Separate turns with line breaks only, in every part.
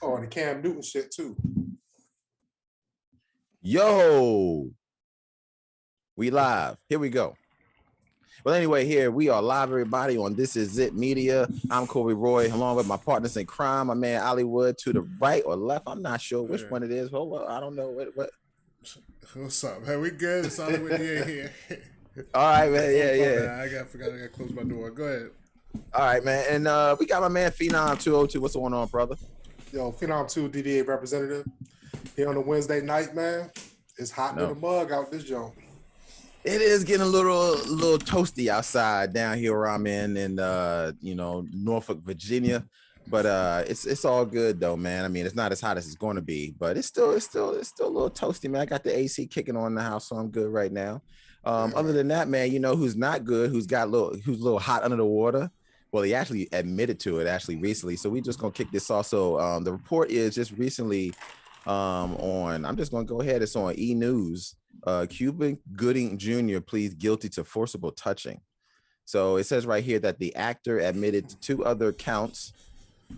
Oh, and the Cam Newton shit too.
Yo, we live. Here we go. Well, anyway, here we are live, everybody, on This Is It Media. I'm Kobe Roy, along with my partners in crime, my man Hollywood to the right or left. I'm not sure which one it is. Hold on, I don't know what.
What's up, man? We good? It's Hollywood here.
All right, man. Yeah.
I forgot to close my door. Go ahead.
All right, man. And we got my man Phenom 202. What's going on, brother?
Yo, Phenom 2 DDA representative here on a Wednesday night, man. It's hot in the mug out this joint.
It is getting a little toasty outside down here where I'm in Norfolk, Virginia. But it's all good though, man. I mean, it's not as hot as it's going to be, but it's still a little toasty, man. I got the AC kicking on in the house, so I'm good right now. Other than that, man, you know who's not good, who's a little hot under the water. Well, he actually admitted to it recently. So we just gonna kick this off. So the report is just recently I'm just gonna go ahead. It's on E! News. Cuba Gooding Jr. pleads guilty to forcible touching. So it says right here that the actor admitted to 2 other counts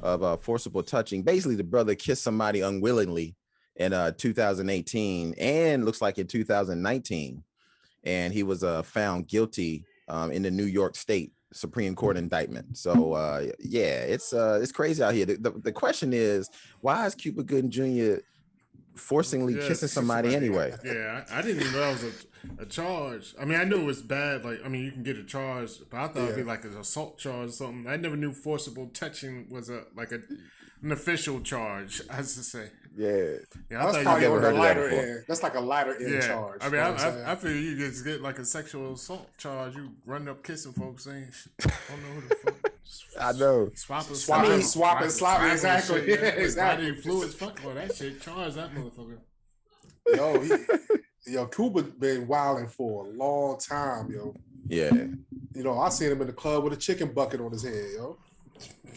of forcible touching. Basically, the brother kissed somebody unwillingly in 2018 and looks like in 2019, and he was found guilty in the New York State Supreme Court indictment. So it's crazy out here. The question is, why is Cuba Gooding Jr. forcingly kissing somebody anyway?
Yeah, I didn't even know that was a charge. I mean, I knew it was bad. Like, I mean, you can get a charge, but I thought it'd be like an assault charge or something. I never knew forcible touching was an official charge, as to say.
Yeah,
that's probably on the lighter end. That's like a lighter end charge.
I mean, I feel you just get like a sexual assault charge. You running up kissing folks, ain't I don't know who the fuck.
I know.
Swapping, exactly.
Shit,
yeah, exactly.
Body fluids, fuck all that shit. Charge that motherfucker.
Yo, Cuba been wilding for a long time, yo.
Yeah.
You know, I seen him in the club with a chicken bucket on his head, yo.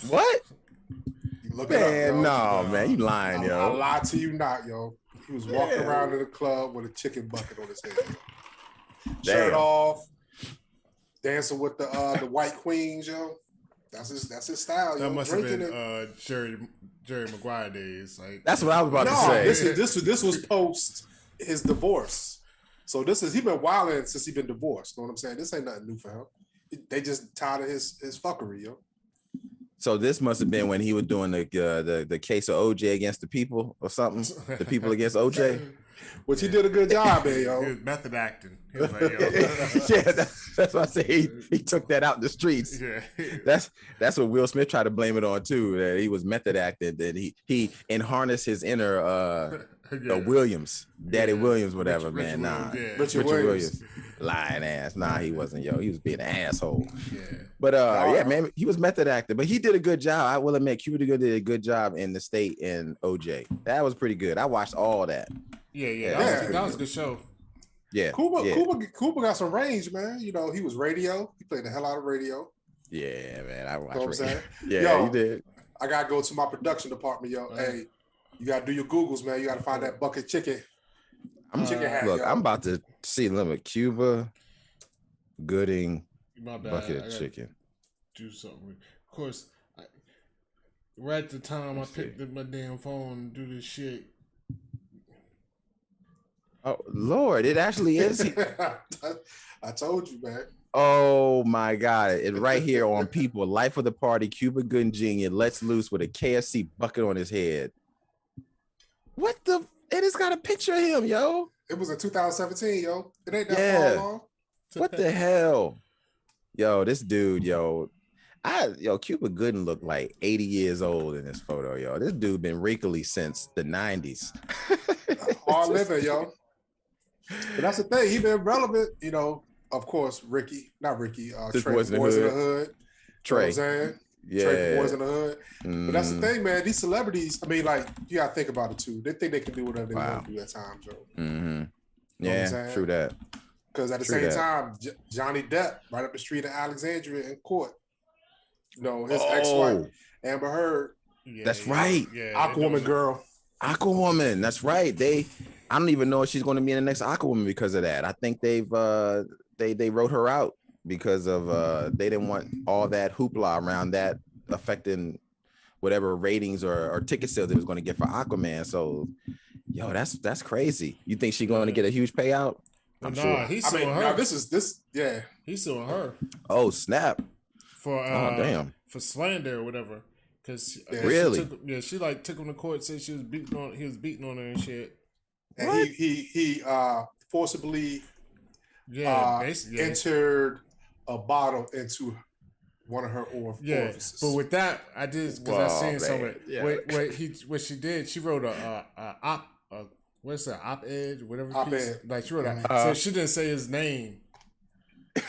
What?
Look
man, man, you lying, yo.
I lie to you not, yo. He was walking around in the club with a chicken bucket on his head. Shirt off, dancing with the white queens, yo. That's his style.
That must have been Jerry Maguire days. Like,
that's what I was about to say.
This was post his divorce. So he been wilding since he been divorced. Know what I'm saying? This ain't nothing new for him. They just tired of his fuckery, yo.
So this must have been when he was doing the case of OJ against the people or something. The people against OJ.
Which he did a good job, man, yo.
He was method acting. He was like, yo.
Yeah, that's what I say. He took that out in the streets.
Yeah.
That's what Will Smith tried to blame it on too. That he was method acting. That he harnessed his inner Williams, Daddy Williams, whatever, man. Richard Williams. Lying ass. Nah, he wasn't, yo. He was being an asshole.
Yeah.
But man, he was method acting. But he did a good job. I will admit, Cuba Gooding did a good job in The State and OJ. That was pretty good. I watched all that.
Yeah. That was a good show.
Yeah.
Cuba got some range, man. You know, he was radio. He played the hell out of radio.
Yeah, man. I watched.
You know what I'm saying?
Yeah, he did.
I gotta go to my production department, yo. Hey, you gotta do your Googles, man. You gotta find that bucket chicken.
I'm about to see limit Cuba Gooding bucket of chicken.
Do something. Of course, right at the time I picked up my damn phone and do this shit.
Oh Lord, it actually is.
I told you, man.
Oh my God! It right here on People. Life of the Party. Cuba Gooding Jr. lets loose with a KFC bucket on his head. What the? It has got a picture of him, yo.
It was in 2017, yo. It ain't that far long.
What the hell? Yo, this dude, Cuba Gooding looked like 80 years old in this photo, yo. This dude been wrinkly since the 90s.
Hard living, yo. But that's the thing. He been relevant, you know. Of course, Trey, Boys in the Hood.
Trey.
You know what I'm saying?
Yeah.
Trey Boys in the Hood. But that's the thing, man. These celebrities, I mean, like, you gotta think about it too. They think they can do whatever they want to do at times, Joe.
Mm-hmm. Yeah, true that.
Because at the same time, Johnny Depp, right up the street in Alexandria in court. You know, his ex-wife, Amber Heard.
Yeah, that's right.
Yeah, Aquawoman girl.
Aquawoman. That's right. I don't even know if she's going to be in the next Aquawoman because of that. I think they wrote her out because of they didn't want all that hoopla around that affecting whatever ratings or ticket sales it was going to get for Aquaman. So, yo, that's crazy. You think she's going to get a huge payout? I'm sure.
He's suing her.
Now yeah.
He's suing her.
Oh, snap.
For
damn.
For slander or whatever. Because
really?
she like took him to court, said he was beating on her and shit.
And
what?
he forcibly
basically
entered a bottle into one of her orifices.
But with that, I did because I seen some of it.
Yeah.
What she did, she wrote what's that, op-ed, whatever piece.
Op-ed.
Like she wrote so she didn't say his name.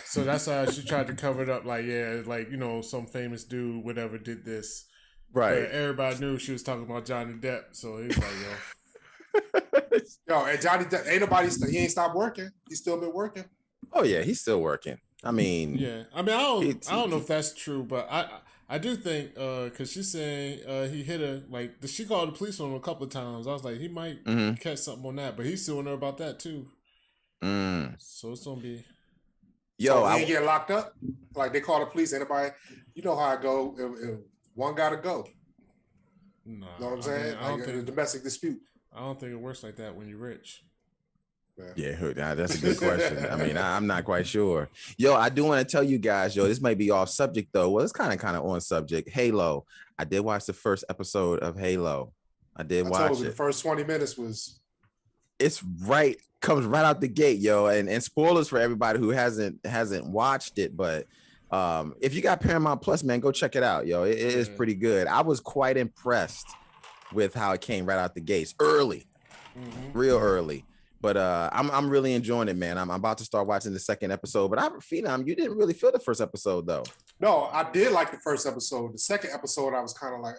So that's how she tried to cover it up, like, some famous dude, whatever, did this.
Right.
But everybody knew she was talking about Johnny Depp, so he was like,
yo, and Johnny Depp, he ain't stopped working. He's still been working.
Oh yeah, he's still working. I mean,
yeah. I mean, I don't know if that's true, but I do think because she's saying he hit her, like, she called the police on him a couple of times. I was like, he might catch something on that, but he's suing her about that too. So it's gonna be.
Yo, he ain't get locked up. Like, they call the police. Anybody, you know how I go. If one gotta go.
No,
know what I'm saying?
I don't think
a domestic dispute.
I don't think it works like that when you're rich.
Yeah, that's a good question. I mean, I'm not quite sure. Yo, I do want to tell you guys, this might be off subject though. Well, it's kind of on subject. Halo. I did watch the first episode of Halo. I watch it.
The first 20 minutes was.
It's comes right out the gate, yo, and spoilers for everybody who hasn't watched it, but if you got Paramount Plus, man, go check it out, yo. It is pretty good. I was quite impressed with how it came right out the gates, early, real early. But I'm really enjoying it, man. I'm about to start watching the second episode. But Phenom, you didn't really feel the first episode though.
No, I did like the first episode. The second episode, I was kind of like,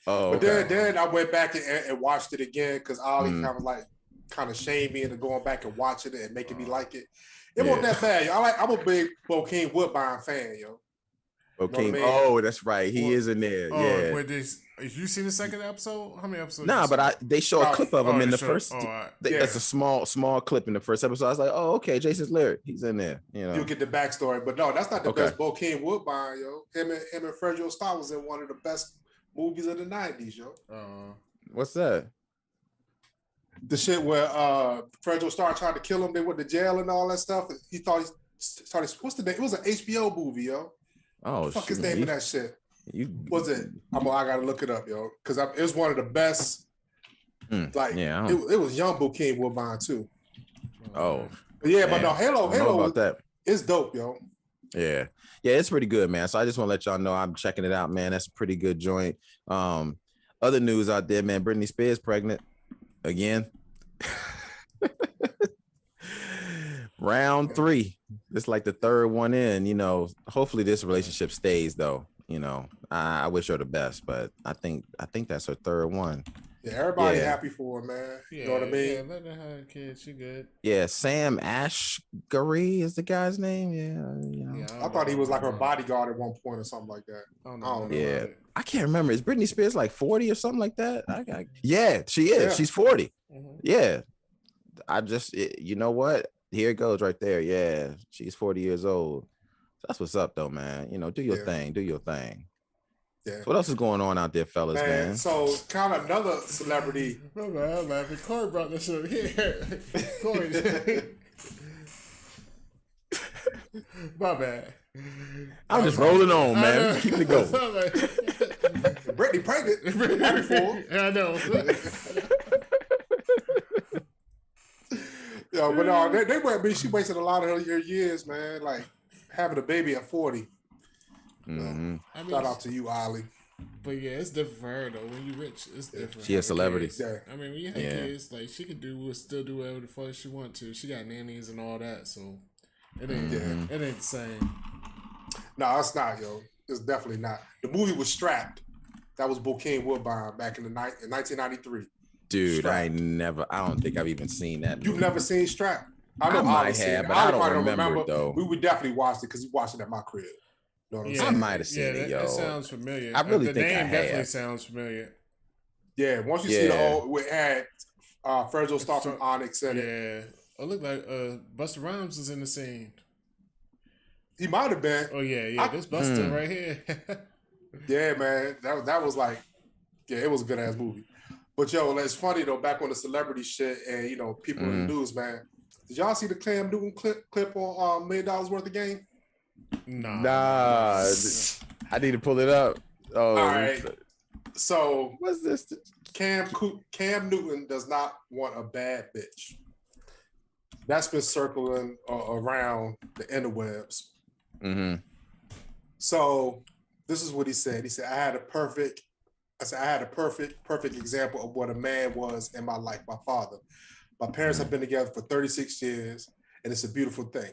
Oh,
but
okay.
then I went back and watched it again because Ollie kind of shamed me into going back and watching it and making me like it. It wasn't that bad. Yo. I'm a big Bokeem Woodbine fan, yo.
Bokeem, you know what I mean? Oh, that's right. He is in there. Yeah.
Wait, you seen the second episode? How many episodes?
Nah, but they show a clip of him in the first.
That's
a small clip in the first episode. I was like, oh, okay, Jason's lyric. He's in there. You'll
get the backstory, but no, that's not the best Bokeem Woodbine, yo. Him and Fredro Starr was in one of the best movies of the 90s, yo.
What's that?
The shit where Fredro Starr tried to kill him. They went to jail and all that stuff. He thought what's the name? It was an HBO movie, yo.
Oh,
what the fuck is the name of that shit? Was it? I gotta look it up, yo, because it was one of the best. It was young Bokeem Woodbine too.
Oh,
but yeah, man. But no, Halo
about that.
It's dope, yo.
Yeah, it's pretty good, man. So I just want to let y'all know I'm checking it out, man. That's a pretty good joint. Other news out there, man. Brittney Spears pregnant again. Round 3. It's like the third one in. Hopefully this relationship stays though. I wish her the best, but I think that's her third one.
Yeah, everybody happy for her, man.
Yeah,
you know what I mean?
Yeah, let her have a kid. She good.
Yeah, Sam Asghari is the guy's name. Yeah,
I thought he was like her bodyguard at one point or something like that.
I don't know.
Yeah, I can't remember. Is Brittney Spears like 40 or something like that? Yeah, she is. Yeah. She's 40. Yeah, I just, you know what? Here it goes right there. Yeah, she's 40 years old. That's what's up, though, man. Do your thing. Do your thing. Yeah. So what else is going on out there, fellas, man?
So, kind of another celebrity.
Oh, man, I'm laughing. Corey brought this up here. Corey. My bad.
I'm just rolling on, man. Keep it going.
Brittney pregnant. Happy for her.
I know.
Yo, but no, she wasted a lot of her years, man. Like having a baby at 40. Shout out to you, Ollie.
But yeah, it's different for her though. When you rich, it's different.
She a celebrity.
Yeah.
I mean, when you have kids, like she could still do whatever the fuck she want to. She got nannies and all that, so it ain't the same.
No, it's not, yo. It's definitely not. The movie was Strapped. That was Bokeem Woodbine back in 1993.
Dude, Strapped. I don't think I've even seen that movie.
You've never seen Strapped? I
might have, but I don't remember it though.
We would definitely watch it because we watched it at my crib. You know what I'm saying?
I might have seen it, yo.
That sounds familiar.
I really think
the name
I
definitely
have.
sounds familiar.
Yeah, once you see the whole, we had Fredro Starr from Onyx in it.
Yeah, it looked like Busta Rhymes was in the scene.
He might have been.
Oh yeah, this Busta right here.
Yeah, man. That was like, yeah, it was a good ass movie. But yo, it's funny though, back on the celebrity shit and people in the news, man. Did y'all see the Cam Newton clip on $1 million worth of game?
Nah. I need to pull it up. Oh,
all right. So
what's this?
Cam Newton does not want a bad bitch. That's been circling around the interwebs.
Mm-hmm.
So this is what he said. He said, I had a perfect example of what a man was in my life, my father. My parents have been together for 36 years, and it's a beautiful thing.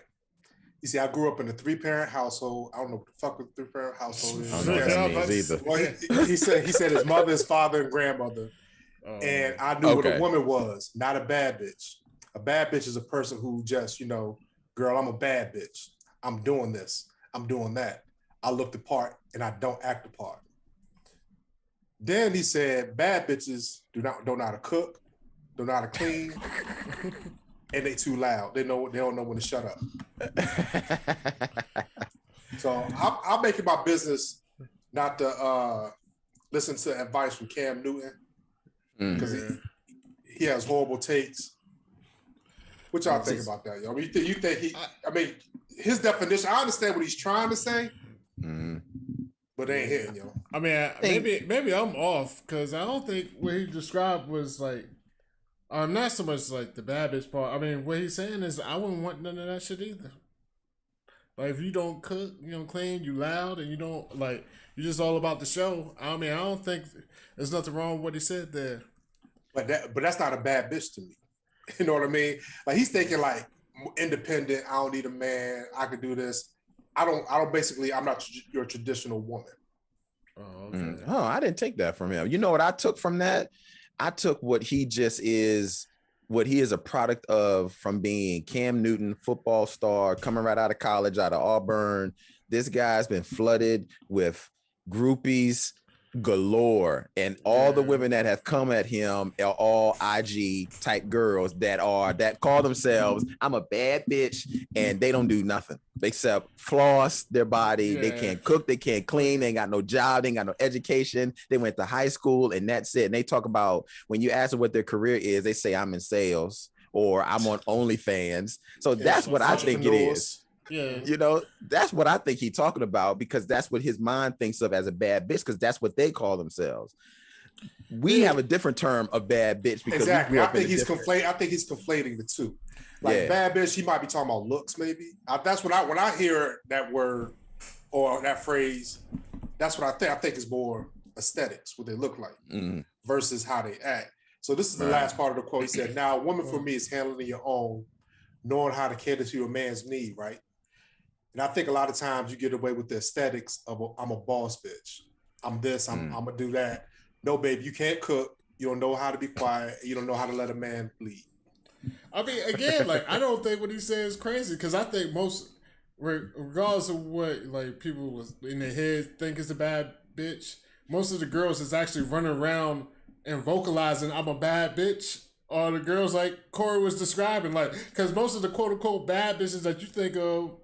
You see, I grew up in a 3-parent household. I don't know what the fuck a 3-parent household is.
I don't know what that means either.
Well, he said his mother, his father, and grandmother. And I knew what a woman was, not a bad bitch. A bad bitch is a person who just, girl, I'm a bad bitch. I'm doing this. I'm doing that. I look the part and I don't act the part. Then he said, bad bitches don't know how to cook, don't know how to clean, and they too loud. They don't know when to shut up. So I'm making my business not to listen to advice from Cam Newton because he has horrible takes. What y'all think about that, yo? I mean, you think his definition, I understand what he's trying to say, but it ain't hitting, yo.
I mean, maybe I'm off because I don't think what he described was like, not so much like the bad bitch part. I mean, what he's saying is I wouldn't want none of that shit either. Like, if you don't cook, you don't clean, you loud, and you don't, like, you're just all about the show. I mean, I don't think there's nothing wrong with what he said there. But
that's not a bad bitch to me. You know what I mean? Like, he's thinking like independent. I don't need a man. I could do this. I'm not your traditional woman.
Oh, okay.
Oh, I didn't take that from him. You know what I took from that? I took what he just is, what he is a product of from being Cam Newton, football star, coming right out of college, out of Auburn. This guy's been flooded with groupies galore, and all the women that have come at him are all IG type girls that call themselves I'm a bad bitch, and they don't do nothing except floss their body. They can't cook, they can't clean, they ain't got no job, they ain't got no education, they went to high school and that's it. And they talk about, when you ask them what their career is, they say I'm in sales or I'm on OnlyFans. So that's what I think it is. Yeah, that's what I think he's talking about, because that's what his mind thinks of as a bad bitch, because that's what they call themselves. We have a different term of bad bitch because
exactly. I think he's conflating the two. Like bad bitch, he might be talking about looks, maybe. That's what when I hear that word or that phrase, that's what I think. I think it's more aesthetics, what they look like, versus how they act. So this is the last part of the quote. He said, "Now, a woman for me is handling your own, knowing how to cater to your man's need, right? And I think a lot of times you get away with the aesthetics of I'm a boss bitch. I'm this, I'm gonna do that. No, babe, you can't cook. You don't know how to be quiet. You don't know how to let a man lead."
I mean, again, like, I don't think what he said is crazy, because I think most, regardless of what like people was in their head think is a bad bitch, most of the girls is actually running around and vocalizing I'm a bad bitch. Or the girls like Corey was describing, like, because most of the quote unquote bad bitches that you think of,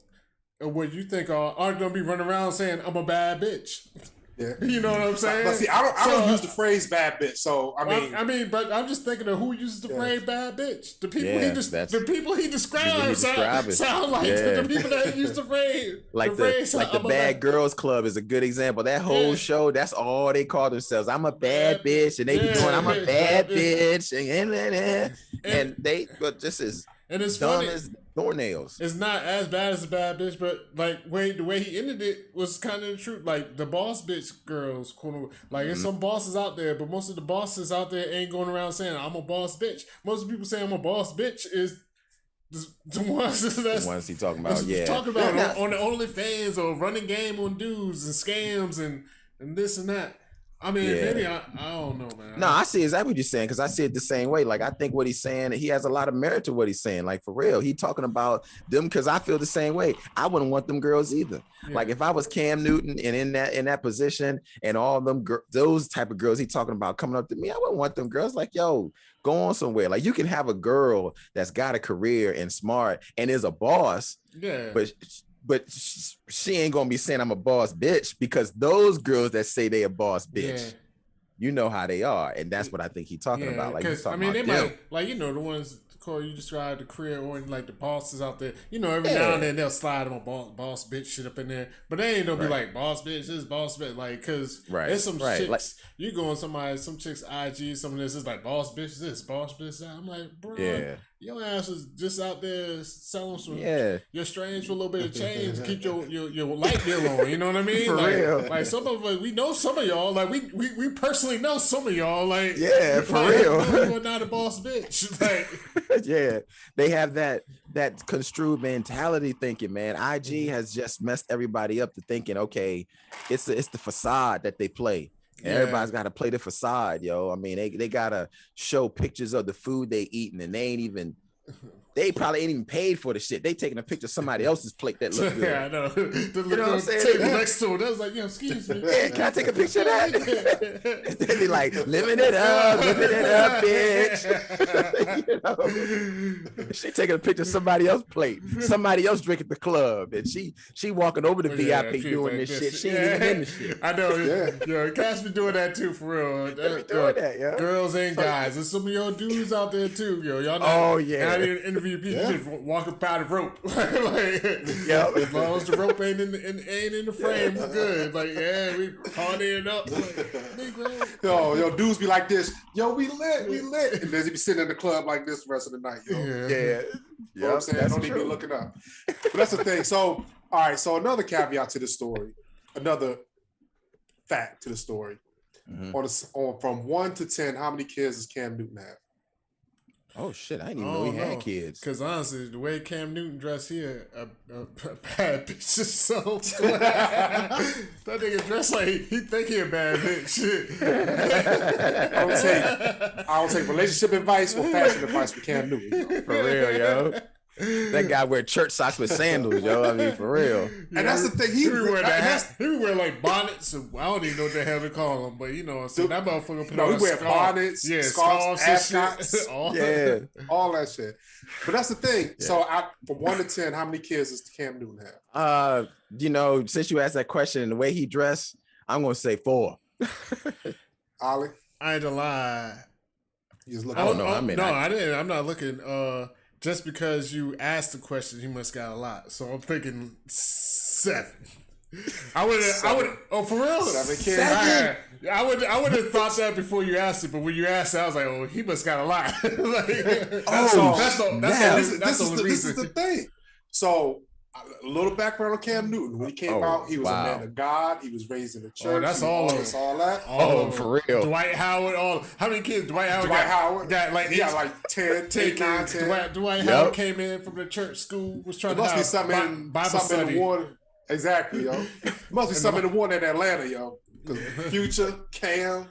or what you think aren't gonna be running around saying I'm a bad bitch.
Yeah.
You know what I'm saying?
But see, I don't use the phrase bad bitch. So I mean,
but I'm just thinking of who uses the phrase bad bitch. The people he describes sound like the people that use the phrase.
Like the Bad Girls Club is a good example. That whole show, that's all they call themselves. I'm a bad bitch, and they be doing I'm a bad bitch, and they, but this is dumb as doornails.
It's not as bad as a bad bitch, but like the way he ended it was kind of the truth. Like the boss bitch girls, like there's some bosses out there, but most of the bosses out there ain't going around saying I'm a boss bitch. Most people say I'm a boss bitch is the ones
he talking about.
Talking about on the OnlyFans or running game on dudes and scams and this and that. I mean, maybe I don't know, man.
No, I see exactly what you're saying, because I see it the same way. Like, I think what he's saying, he has a lot of merit to what he's saying. Like, for real, he talking about them, because I feel the same way. I wouldn't want them girls either. Yeah. Like, if I was Cam Newton and in that position, and all them those type of girls he talking about coming up to me, I wouldn't want them girls. Like, yo, go on somewhere. Like, you can have a girl that's got a career and smart and is a boss, but but she ain't gonna be saying I'm a boss bitch, because those girls that say they a boss bitch, you know how they are, and that's what I think he's talking about. Like,
because I mean, they might, like, you know, the ones, Corey, you described, the career or like the bosses out there. You know, every now and then they'll slide them a boss bitch shit up in there, but they ain't gonna be like boss bitch, this boss bitch, like, because there's some chicks. Like, you go on some chicks IG, some of this is like boss bitch this, boss bitch that. I'm like, bro, your ass is just out there selling some your strange for a little bit of change, keep your light bill on. You know what I mean?
For
like,
real.
Like, some of us, we know some of y'all. Like, we personally know some of y'all. Like,
for real.
You're not a boss bitch. Like,
they have that construed mentality thinking, man. IG has just messed everybody up to thinking, okay, it's the facade that they play. And everybody's got to play the facade, yo. I mean, they gotta show pictures of the food they eating, and they probably ain't even paid for the shit. They taking a picture of somebody else's plate that look good.
Yeah, I know. The
you know what I'm saying?
Table next to it. That was like, excuse me.
Yeah, can I take a picture of that? They be like, living it up, bitch. You know? She taking a picture of somebody else's plate. Somebody else drinking at the club, and she walking over the VIP doing like this shit. She ain't even in the shit.
I know. Yeah, Cass be doing that too, for real.
They be doing that, yo.
Girls and guys. There's some of your dudes out there too, yo. Y'all not, not even interview people, just walking by the rope. Like, as long as the rope ain't in the frame, we're good. Like, we partying up. Like,
yo, dudes be like this. Yo, we lit. And then he be sitting in the club like this the rest of the night, yo. You know what I'm saying? Don't even be looking up. But that's the thing. So, all right. So another caveat to the story, another fact to the story. On from 1 to 10, how many kids does Cam Newton have?
Oh shit! I didn't even know he had kids.
Because honestly, the way Cam Newton dressed here, a bad bitch. So that nigga dressed like he think he a bad bitch.
I would take relationship advice or fashion advice with Cam Newton.
For real, yo. That guy wear church socks with sandals, yo. I mean, for real.
And that's the thing. He
be wearing like bonnets. And I don't even know what the hell to call them, but you know, so that motherfucker put on
he wear bonnets, scarves, ascots, all that shit. But that's the thing. Yeah. So, from 1 to 10, how many kids does Cam Newton have?
You know, since you asked that question, the way he dressed, I'm gonna say 4.
Ollie,
I ain't gonna lie.
You just look.
I don't know. I didn't. I'm not looking. Just because you asked the question, he must got a lot. So I'm thinking 7. I would. Oh, for real?
7 kids.
I would have thought that before you asked it, but when you asked it, I was like, oh, he must got a lot. That's the only reason.
This is the thing. So, a little background on Cam Newton. When he came out, he was a man of God. He was raised in the church.
That's all that.
For real.
Dwight Howard. How many kids? Dwight Howard got like 10, 9, 10. Dwight Howard came in from the church school. Was trying to have something in the water.
Exactly, yo. Must be something in the water in Atlanta, yo. Future, Cam,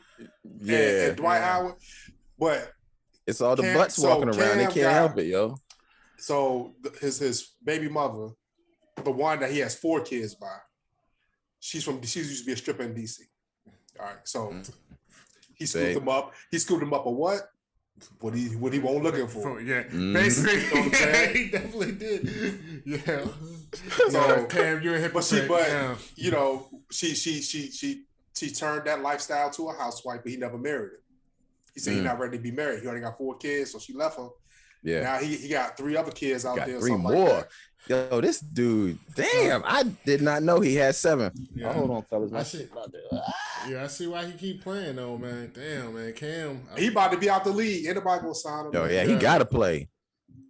and Dwight Howard. But
it's all the butts walking around. They can't help it, yo.
So his baby mother, the one that he has 4 kids by, she used to be a stripper in DC. All right, so he scooped him up. He scooped him up a what? What he won't looking for.
Basically, he definitely did. Yeah. So Cam, you're a hypocrite.
But you know, she turned that lifestyle to a housewife, but he never married her. He said he's not ready to be married. He already got 4 kids, so she left him. Yeah. Now he got 3 other kids out there.
3 more. Like yo, this dude, damn, I did not know he had 7.
Yeah.
Hold on, fellas.
I see why he keep playing though, man. Damn, man, Cam.
He about to be out the league. Anybody gonna sign him?
Oh yeah, he gotta play.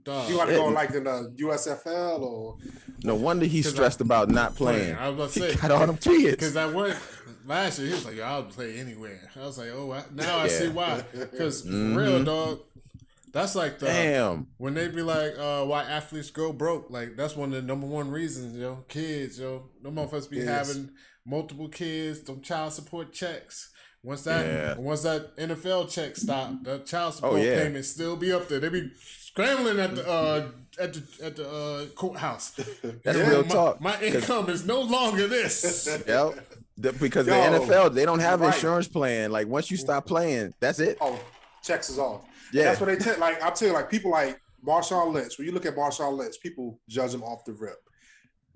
You want to go like in the USFL or?
No wonder he's stressed about not playing.
I was about to say,
he got all them kids.
Because I went last year, he was like, I'll play anywhere. I was like, oh, now I see why. Because for real, dog. That's like when they be like, why athletes go broke. Like, that's one of the number 1 reasons, yo. Kids, yo. No motherfuckers be having multiple kids, them child support checks. Once that NFL check stop, the child support payment still be up there. They be scrambling at the courthouse.
That's real talk.
My income is no longer this.
Because the NFL, they don't have insurance plan. Like, once you stop playing, that's it.
Oh, checks is off. Yeah, that's what they tell. Like, I'm telling you, like, people like Marshawn Lynch. When you look at Marshawn Lynch, people judge him off the rip.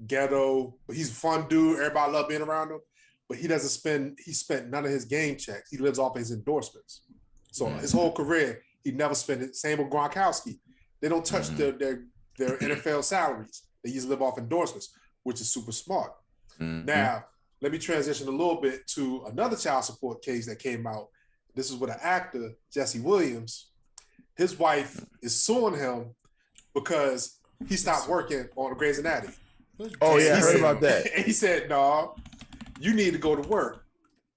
ghetto, but he's a fun dude. Everybody love being around him, but he spent none of his game checks. He lives off his endorsements. So his whole career, he never spent it. Same with Gronkowski. They don't touch their NFL salaries. They used to live off endorsements, which is super smart. Now, let me transition a little bit to another child support case that came out. This is with an actor, Jesse Williams. His wife is suing him because he stopped working on Grey's Anatomy.
Oh, yeah, I heard about that.
And he said, no, you need to go to work.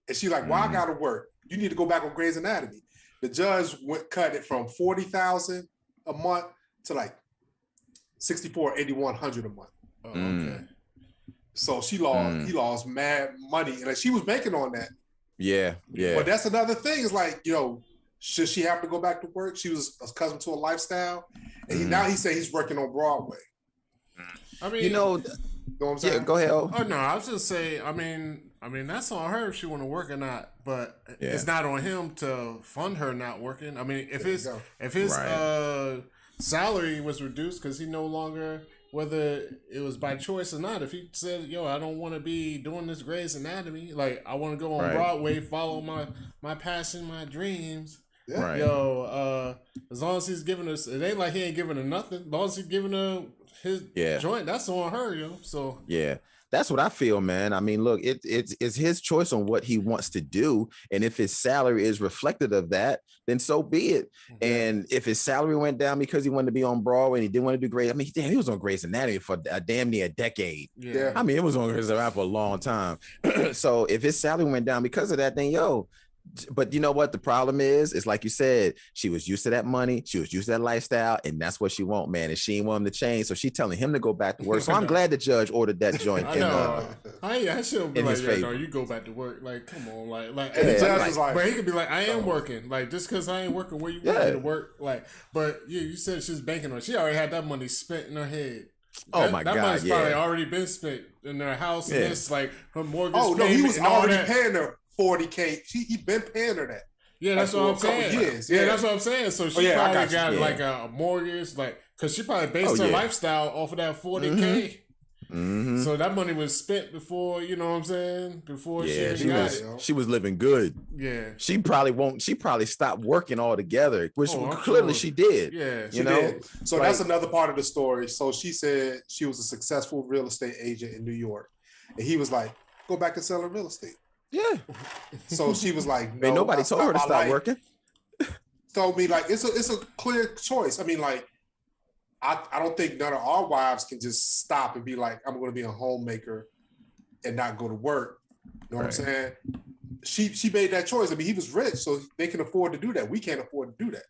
And she's like, why I got to work? You need to go back on Grey's Anatomy. The judge cut it from $40,000 a month to like $8,100 a month.
Oh, okay.
So he lost mad money. And like, she was making on that.
Yeah.
But that's another thing. It's like, should she have to go back to work? She was accustomed to a lifestyle. And now he said he's working on Broadway.
I mean,
you know what I'm saying?
Yeah, go ahead.
Oh no, I was just saying. I mean, that's on her if she want to work or not. But it's not on him to fund her not working. I mean, if his salary was reduced because he no longer, whether it was by choice or not, if he said, "Yo, I don't want to be doing this Grey's Anatomy. Like, I want to go on Broadway, follow my passion, my dreams."
Yeah.
Right.
Yo, as long as he's giving us, it ain't like he ain't giving her nothing. As long as he's giving her his joint, that's on her, yo. So
that's what I feel, man. I mean, look, it's his choice on what he wants to do, and if his salary is reflective of that, then so be it. And if his salary went down because he wanted to be on Broadway and he didn't want to do Grey's, I mean, damn, he was on Grey's Anatomy for damn near a decade.
Yeah,
I mean, it was on Grey's Anatomy for a long time. So if his salary went down because of that, then but you know what the problem is? It's like you said, she was used to that money, she was used to that lifestyle, and that's what she want, man. And she ain't want him to change, so she's telling him to go back to work. So I'm glad the judge ordered that joint.
I should be like, no, you go back to work. Like, come on, like.
And the judge was like,
but he could be like, I am working. Like, just because I ain't working, where you want me to work? Like, but you said she's banking on. She already had that money spent in her head.
Oh
that
God!
money's probably already been spent in their house. And this, like her mortgage.
Oh no, he was already paying her $40K. He been paying her that.
Yeah, that's what I'm saying.
Years.
Yeah, that's what I'm saying. So she probably got like a mortgage, like because she probably based her lifestyle off of that $40K.
Mm-hmm.
So that money was spent before, you know what I'm saying? Before she
was living good.
Yeah.
She probably stopped working altogether, which clearly she did.
Yeah.
She did. So that's another part of the story. So she said she was a successful real estate agent in New York. And he was like, go back and sell her real estate.
Yeah.
So she was like, no,
nobody told her to stop working.
Told me like it's a clear choice. I mean, like, I don't think none of our wives can just stop and be like, I'm going to be a homemaker and not go to work. You know what I'm saying? She made that choice. I mean, he was rich, so they can afford to do that. We can't afford to do that.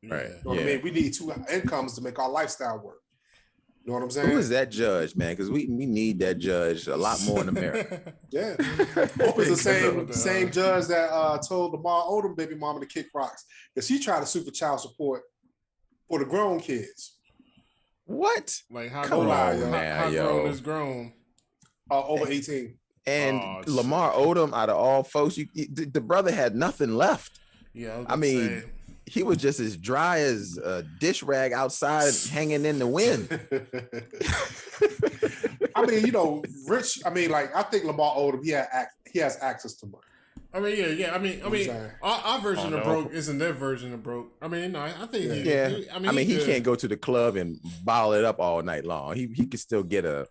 Right.
You know what I mean? We need two incomes to make our lifestyle work. You know what I'm saying?
Who is that judge, man? Because we need that judge a lot more in America.
Yeah. Hope it's the same judge that told Lamar Odom baby mama to kick rocks. Because she tried to sue for child support for the grown kids.
What?
Like how grown is grown?
Over 18.
And Lamar Odom, out of all folks, the brother had nothing left.
Yeah,
I mean, he was just as dry as a dish rag outside hanging in the wind.
I mean, Rich. I mean, like I think Lamar Odom, he has access to money.
I mean, yeah. I mean, our version of broke isn't their version of broke. I mean, no, I think
he can't go to the club and bottle it up all night long. He can still get a,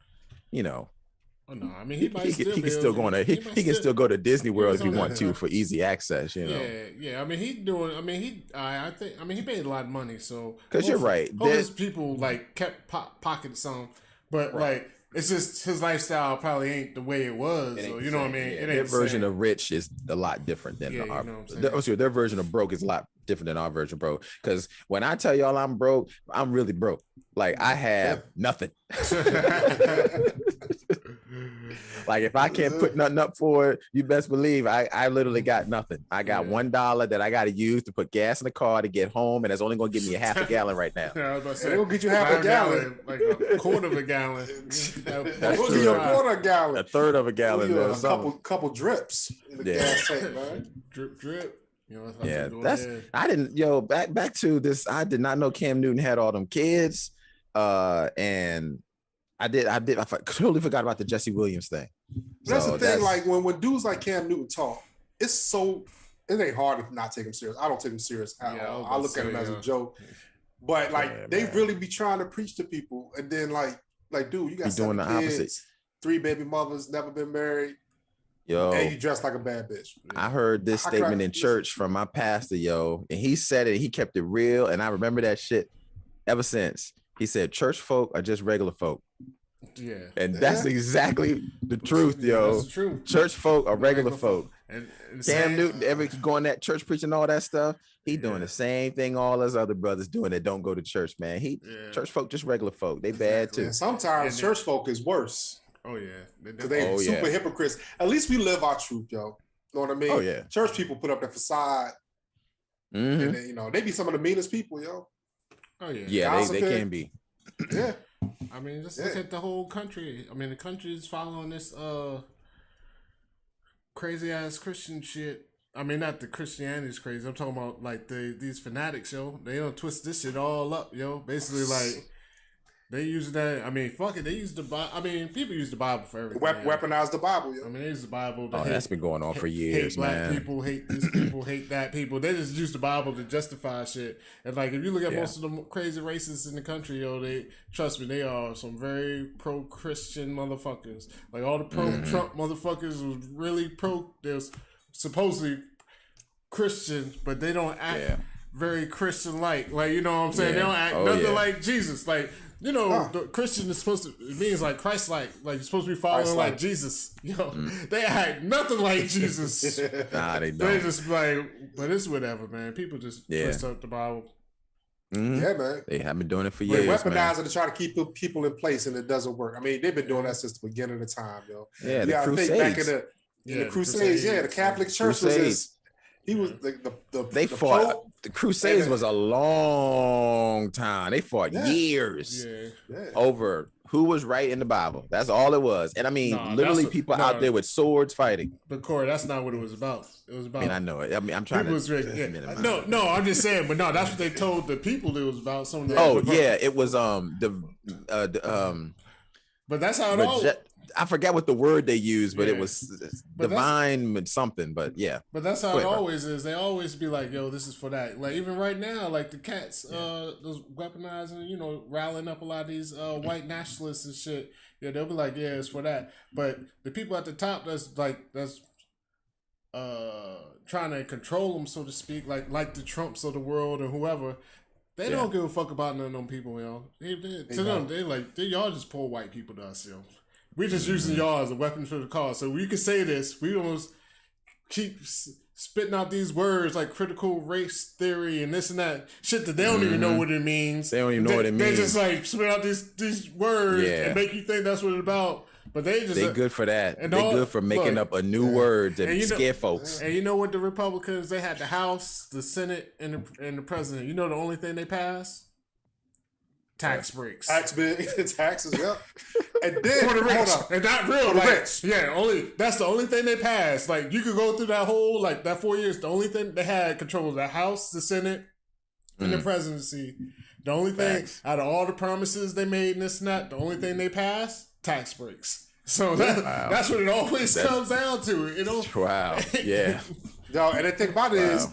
Oh no! I mean, he can
still go to Disney World if he want to for easy access.
Yeah. I mean, he made a lot of money. So
because you're right,
those people like kept pocketing some, but like it's just his lifestyle probably ain't the way it was. So you know what I mean?
Their version of rich is a lot different than our. Their version of broke is a lot different than our version of broke. Because when I tell y'all I'm broke, I'm really broke. Like I have nothing. Like if I can't put nothing up for it, you best believe I literally got nothing. I got $1 that I got to use to put gas in the car to get home, and it's only going to give me a half a gallon right now.
Yeah, I was about to say,
it'll get you half a gallon,
like a quarter of a gallon.
That's true. A quarter of a gallon,
a third of a gallon,
a couple drips in the gas tank, man.
Drip.
I didn't. Back to this. I did not know Cam Newton had all them kids, and I did. Totally forgot about the Jesse Williams thing.
That's the thing. Like when dudes like Cam Newton talk, it ain't hard to not take him serious. I don't take him serious at all. I look at him as a joke. But like they really be trying to preach to people, and then like dude, you got 7 kids, opposite. 3 baby mothers, never been married.
Yo,
and you dress like a bad bitch.
I heard this statement in church from my pastor, yo, and he said it. He kept it real, and I remember that shit ever since. He said, "Church folk are just regular folk."
Yeah,
and that's exactly the truth, yo. That's the truth. Church folk are regular folk. And Cam Newton, ever going that church preaching all that stuff, he doing the same thing all his other brothers doing that don't go to church, man. Church folk just regular folk. They bad too.
And sometimes church folk is worse.
Oh yeah,
because they super hypocrites. At least we live our truth, yo. Know what I mean?
Oh yeah.
Church people put up that facade, and then, they be some of the meanest people, yo.
Oh yeah.
Yeah, they can be.
Yeah.
I mean, just look at the whole country. I mean, the country is following this crazy ass Christian shit. I mean, not the Christianity is crazy. I'm talking about like these fanatics, yo. They don't twist this shit all up, yo. Basically, like they use that. I mean, fuck it. They use the Bible. I mean, people use the Bible for everything.
Weaponize the Bible, yo.
I mean, they use the Bible.
That's been going on for years,
hate
man.
Black people, hate this people, hate that people. They just use the Bible to justify shit. And like, if you look at most of the crazy racists in the country, yo, trust me, they are some very pro-Christian motherfuckers. Like all the pro-Trump motherfuckers was really they're supposedly Christian, but they don't act very Christian-like. Like, you know what I'm saying? They don't act nothing like Jesus. Like, the Christian is supposed to, it means like Christ-like. Like, you're supposed to be following like Jesus. Yo, they act nothing like Jesus.
Nah, they don't.
They just like, but it's whatever, man. People just twist up the Bible.
Mm-hmm.
Yeah, man.
They have been doing it for years.
They weaponize it to try to keep people in place, and it doesn't work. I mean, they've been doing that since the beginning of the time, yo.
Yeah, the Crusades.
Back in the Crusades, the Catholic Church was. He was
they fought. Pope, the Crusades was a long time. They fought years over who was right in the Bible. That's all it was. And I mean, literally people out there with swords fighting.
But Corey, that's not what it was about. It was about.
I mean, I know it. I mean, I'm trying to.
No, I'm just saying. But no, that's what they told the people it was about. Some of the
it was
But that's how it all.
I forget what the word they used, but it was divine something. But yeah.
But that's how it always is. They always be like, "Yo, this is for that." Like even right now, like the cats, those weaponizing, rallying up a lot of these white nationalists and shit. Yeah, they'll be like, "Yeah, it's for that." But the people at the top, that's trying to control them, so to speak, like the Trumps of the world or whoever. They don't give a fuck about none of them people, yo. To them, they like y'all just poor white people to us, yo. We're just using y'all as a weapon for the cause. So we can say this. We don't keep spitting out these words like critical race theory and this and that shit that they don't even know what it means.
They don't even know what it means.
They just like spit out these words and make you think that's what it's about. But they
good for that. And they good for making up a new word and scare folks.
And you know what the Republicans, they had the House, the Senate, and the President. You know the only thing they passed? Tax breaks.
Taxes, yeah. And then
for the rich. And not real.
For the rich.
Yeah, that's the only thing they passed. Like you could go through that whole that 4 years, the only thing they had control of the House, the Senate, and the presidency. The only thing out of all the promises they made and this and that, the only thing they passed, tax breaks. So that's what it always comes down to.
Wow. Yeah.
Yo, and the thing about it is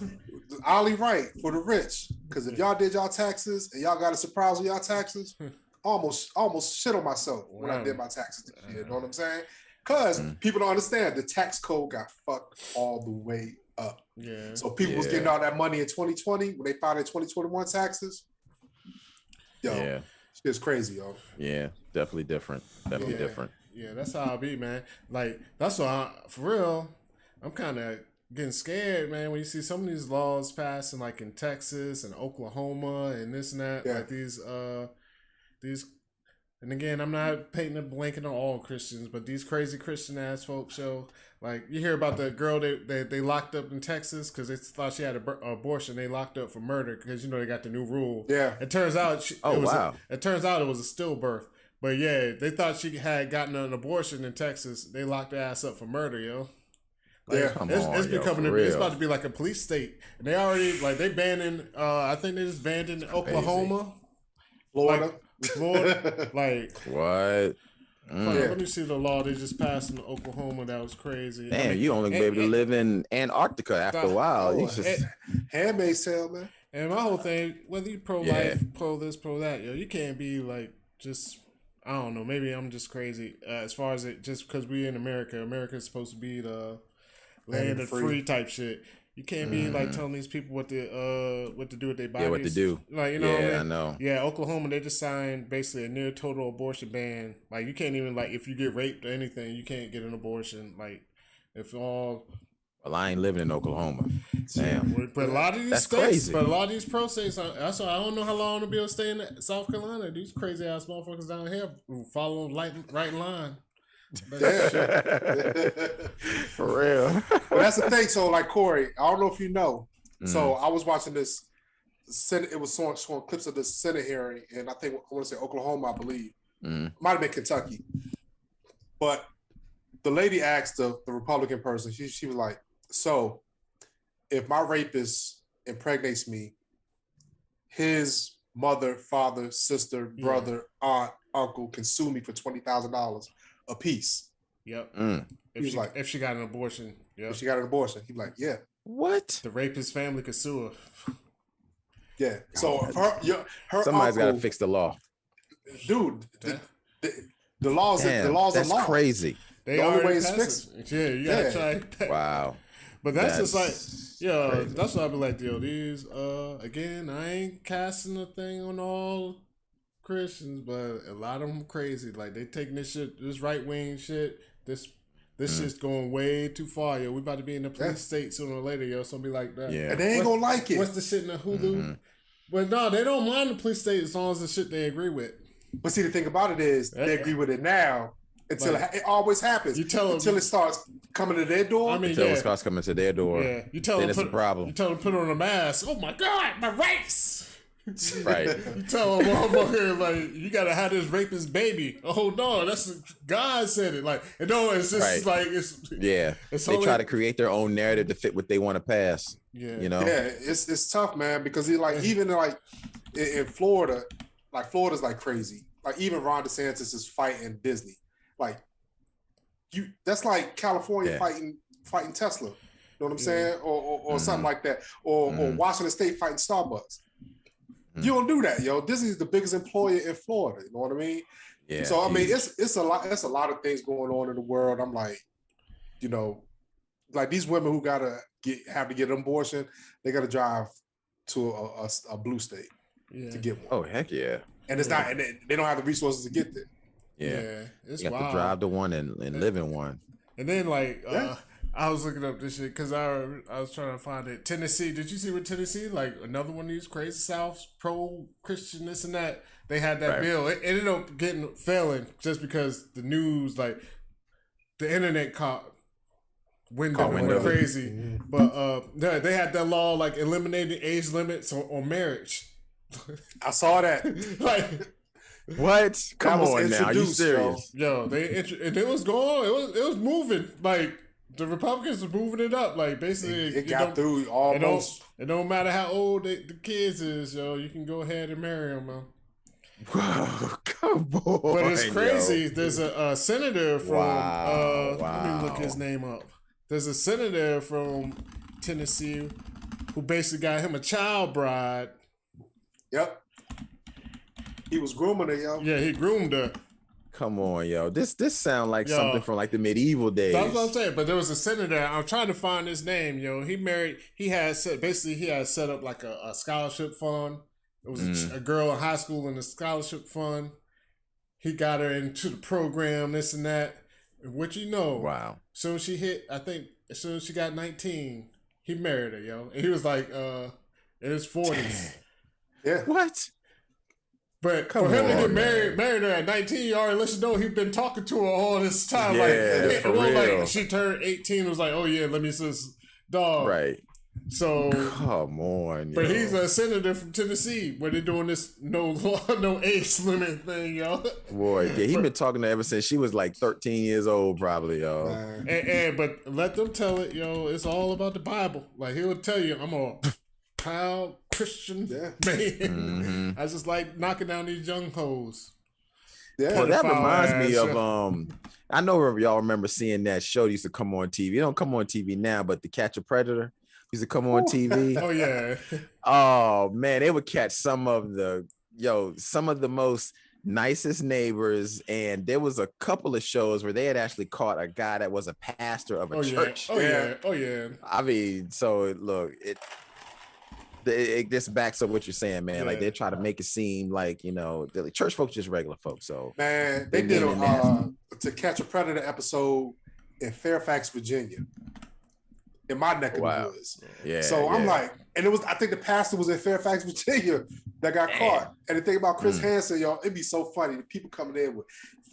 Ollie right for the rich. Because if y'all did y'all taxes and y'all got a surprise with y'all taxes, almost shit on myself when I did my taxes this year. You know what I'm saying? Because people don't understand the tax code got fucked all the way up.
Yeah.
So people was getting all that money in 2020 when they filed their 2021 taxes. Yo, it's crazy, yo.
Yeah, definitely different. Definitely different.
Yeah, that's how I be, man. Like that's why for real, I'm kind of getting scared, man, when you see some of these laws passing like in Texas and Oklahoma and this and that, like these and again, I'm not painting a blanket on all Christians, but these crazy Christian ass folks show, like you hear about the girl they locked up in Texas because they thought she had an abortion. They locked up for murder because they got the new rule.
Yeah,
it turns out it was a stillbirth. But yeah, they thought she had gotten an abortion in Texas. They locked her ass up for murder, yo. Like, it's becoming it's about to be like a police state. And they already they banning I think they just banned in Oklahoma.
Florida.
Florida, like
what?
Let me see the law they just passed in Oklahoma. That was crazy.
Damn, you only be able to live in Antarctica after a while. You just
Handmaid's Tale, man.
And my whole thing, whether you pro-life, pro this, pro that, yo, you can't be like just. I don't know. Maybe I'm just crazy as far as it just because we in America. America's supposed to be the land of free type shit. You can't be like telling these people what to do with their bodies.
Yeah, what to do.
Like, you know what I mean?
I know.
Yeah, Oklahoma, they just signed basically a near total abortion ban. Like, you can't even, like, if you get raped or anything, you can't get an abortion. Like, if all...
Well, I ain't living in Oklahoma. Damn.
But a lot of these
That's
states,
crazy.
but a lot of these pro states, I don't know how long to be able to stay in South Carolina. These crazy ass motherfuckers down here who follow right line.
For real.
Well, that's the thing. So, like, Corey, I don't know if you know. So I was watching this Senate. It was showing clips of this Senate hearing, and I want to say Oklahoma, I believe. Might have been Kentucky. But the lady asked the Republican person. She was like, "So, if my rapist impregnates me, his mother, father, sister, brother, aunt, uncle can sue me for $20,000 a piece."
Yep.
If
she got an abortion. Yep.
If she got an abortion, he's like, "Yeah."
What?
The rapist's family could sue her.
Yeah. So her
somebody's got
uncle,
to fix the law,
dude. The laws.
Damn,
the laws
that's
are law.
crazy.
The
only way it's fixed.
Yeah, you gotta try.
Wow.
But that's just like, that's what I be like, yo, these, again, I ain't casting a thing on all Christians, but a lot of them crazy. Like, they taking this shit, this right-wing shit, this shit's going way too far, yo. We about to be in the police state sooner or later, yo, something like that.
Yeah. And they ain't gonna like it.
What's the shit in the Hulu? But no, they don't mind the police state as long as the shit they agree with.
But see, the thing about it is, they agree with it now until it always happens. You tell them, until it starts coming to their door.
I mean,
until it starts coming to their door.
Yeah, you tell them
it's a problem.
You tell them to put on a mask. Oh my God, my race.
Right.
You tell a motherfucker like you gotta have this rapist baby. Oh no, that's God said it. Like it's just like it's
they try to create their own narrative to fit what they want to pass.
Yeah,
you know.
Yeah, it's tough, man, because even like in Florida, like Florida's like crazy. Like even Ron DeSantis is fighting Disney. Like that's like California fighting Tesla. You know what I'm saying? Or something like that. Or Washington State fighting Starbucks. You don't do that, yo. Disney's the biggest employer in Florida. You know what I mean? Yeah. So I mean, it's a lot. It's a lot of things going on in the world. I'm like, you know, like these women who have to get an abortion, they gotta drive to a blue state to get one.
Oh heck yeah!
And it's not, and they don't have the resources to get there.
Yeah, it's you have to drive to one and live in one.
And then I was looking up this shit because I was trying to find it. Tennessee, did you see what Tennessee, like another one of these crazy Souths, pro-Christian, this and that, they had that bill. It ended up failing just because the news, like the internet caught wind crazy. Mm-hmm. But they had that law like eliminating age limits on marriage.
I saw that.
Like
what? Come on now, are you serious?
Yo, and it was going. It was moving. Like the Republicans were moving it up. Like basically,
it got through almost.
It don't matter how old the kids is, yo. You can go ahead and marry them, man.
Whoa, come on!
But it's crazy. Yo. There's a senator from.
Wow.
Let me look his name up. There's a senator from Tennessee who basically got him a child bride.
Yep. He was grooming her, yo.
Yeah, he groomed her.
Come on, yo. This sounds like something from like the medieval days.
That's what I'm saying. But there was a senator. I'm trying to find his name, yo. He had set up like a scholarship fund. It was a girl in high school in the scholarship fund. He got her into the program, this and that. And what you know?
Wow.
Soon as she got 19, he married her, yo. And he was like in his 40s.
Yeah.
What?
But for him to get married her at 19, you already let you know he's been talking to her all this time.
Yeah,
like she turned 18, it was like, oh yeah, let me just dog.
Right.
So
come on,
but he's a senator from Tennessee where they're doing this no age limit thing, yo.
Boy, yeah, he's been talking to her ever since she was like 13 years old, probably, yo.
But let them tell it, yo. It's all about the Bible. Like he'll tell you, I'm gonna proud Christian man. Mm-hmm. I just like knocking down these young hoes.
Yeah, well, that reminds me of I know y'all remember seeing that show that used to come on TV. It don't come on TV now, but To Catch a Predator used to come on TV.
Oh yeah.
Oh man, they would catch some of the most nicest neighbors, and there was a couple of shows where they had actually caught a guy that was a pastor of a church.
Oh yeah.
I mean, so look, it just backs up what you're saying, man. Like they try to make it seem like the church folks just regular folks. So
man, they did a To Catch a Predator episode in Fairfax, Virginia, in my neck of the woods. Yeah. So I'm like, and I think the pastor was in Fairfax, Virginia, that got caught. And the thing about Chris Hansen, y'all, it'd be so funny. The people coming in with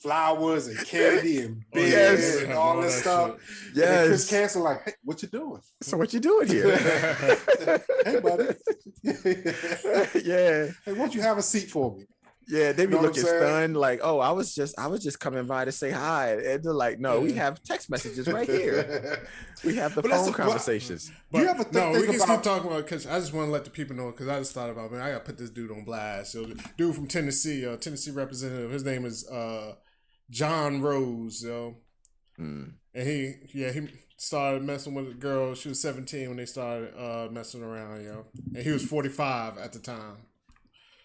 flowers and candy and beers and all this stuff.
Shit. Yes.
And Chris Hansen like, hey, what you doing?
So what you doing here?
Hey, buddy.
Yeah.
Hey, won't you have a seat for me?
Yeah, they be looking stunned, like, oh, I was just coming by to say hi. And they're like, no, we have text messages right here. We have the phone conversations.
But, we can still talk about, because I just want to let the people know, because I just thought about, man, I got to put this dude on blast. So, dude from Tennessee, Tennessee representative, his name is John Rose, And he started messing with a girl. She was 17 when they started messing around, And he was 45 at the time.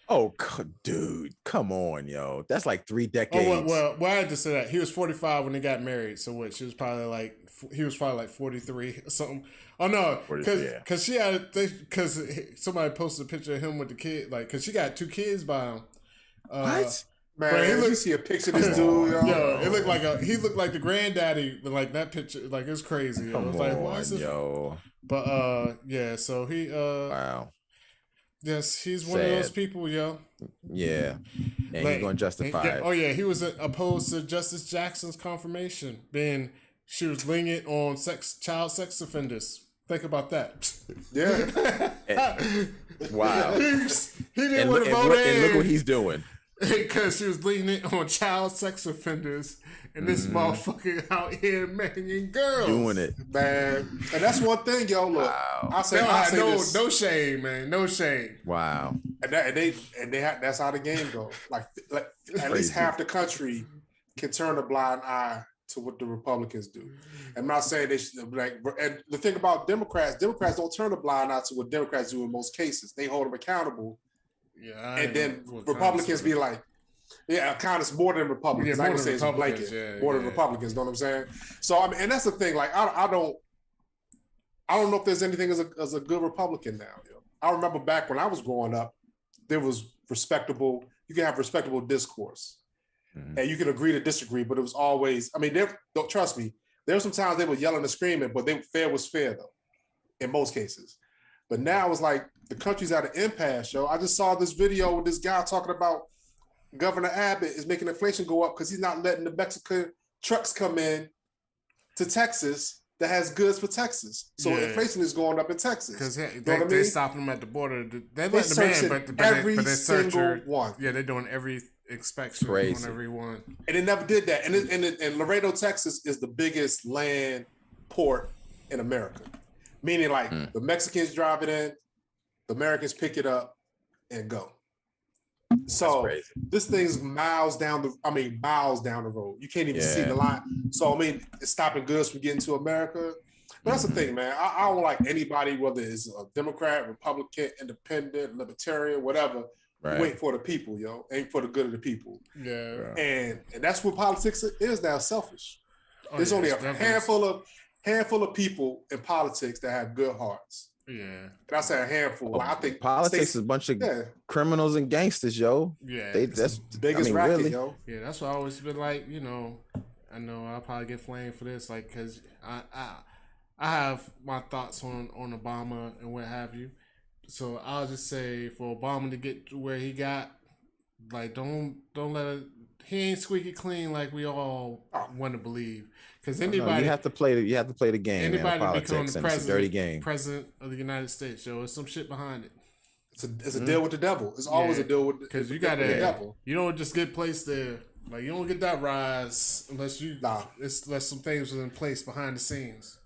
Oh, dude, come on, yo. That's like 3 decades.
Oh, well, I had to say that. He was 45 when they got married. So what? He was probably like 43 or something. Oh, no. Because somebody posted a picture of him with the kid. Like, because she got 2 kids by him.
What? Man, you see a picture of this dude, yo.
Yo, he looked like the granddaddy, but like that picture, like it's crazy. Yo.
Come
like,
on, yo.
But so he
wow.
Yes, he's one of those people, yo.
Yeah. And he's going to justify it.
Oh, yeah. He was opposed to Justice Jackson's confirmation, being she was lenient on child sex offenders. Think about that.
Yeah.
Wow.
He didn't want to vote in.
And look what he's doing.
Because she was lenient on child sex offenders. And this motherfucker out here marrying girls.
Doing it.
Man. And that's one thing, yo. Look. Wow. I say
no shame, man. No shame.
Wow.
And that's how the game goes. Like at least half the country can turn a blind eye to what the Republicans do. I'm not saying they should, like, and the thing about Democrats don't turn a blind eye to what Democrats do in most cases. They hold them accountable. Yeah. And then Republicans be like, accountants more than Republicans. I would say it's a blanket. More than Republicans, know what I'm saying? So I mean, and that's the thing. Like I don't know if there's anything as a good Republican now. Yo. I remember back when I was growing up, there was respectable. You can have respectable discourse, and you can agree to disagree. But it was always. I mean, don't trust me. There were some times they were yelling and screaming, but fair was fair though, in most cases. But now it's like the country's at an impasse, yo. I just saw this video with this guy talking about Governor Abbott is making inflation go up because he's not letting the Mexican trucks come in to Texas that has goods for Texas. So inflation is going up in Texas.
Because they stopping them at the border. They let them in, but they search one. Yeah, they're doing every inspection on every one.
And they never did that. And Laredo, Texas is the biggest land port in America. Meaning like the Mexicans drive it in, the Americans pick it up and go. So this thing's miles down the road. You can't even see the line. So I mean, it's stopping goods from getting to America. But that's the thing, man. I don't like anybody, whether it's a Democrat, Republican, Independent, Libertarian, whatever. Wait for the people, yo. Aim for the good of the people. Yeah. And that's what politics is now. Selfish. There's only a handful of people in politics that have good hearts. Yeah. And I say a handful. I think
politics is a bunch of criminals and gangsters, yo.
Yeah.
That's the biggest racket, really. Yo.
Yeah, that's why I always been like, I know I'll probably get flamed for this, like, because I have my thoughts on Obama and what have you. So I'll just say for Obama to get to where he got, like, don't let it. He ain't squeaky clean like we all want to believe. Because anybody,
you have to play the game.
Anybody
man,
become the
it's a dirty game.
President of the United States, yo, there's some shit behind it.
It's a deal with the devil. It's always a deal with
because you got the devil. You don't just get placed there. Like you don't get that rise unless unless some things are in place behind the scenes.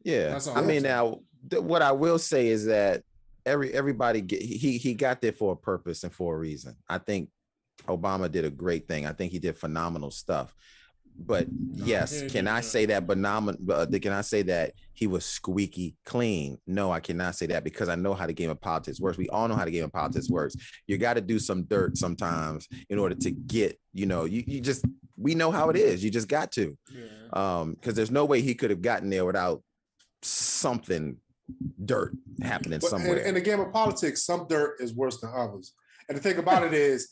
Yeah, I mean now what I will say is that everybody he got there for a purpose and for a reason. I think Obama did a great thing. I think he did phenomenal stuff. But yes, can I say that can I say that he was squeaky clean? No, I cannot say that, because I know how the game of politics works. We all know how the game of politics works. You got to do some dirt sometimes in order to get, you just, we know how it is. You just got to, because there's no way he could have gotten there without something dirt happening somewhere.
In the game of politics, some dirt is worse than others. And the thing about it is,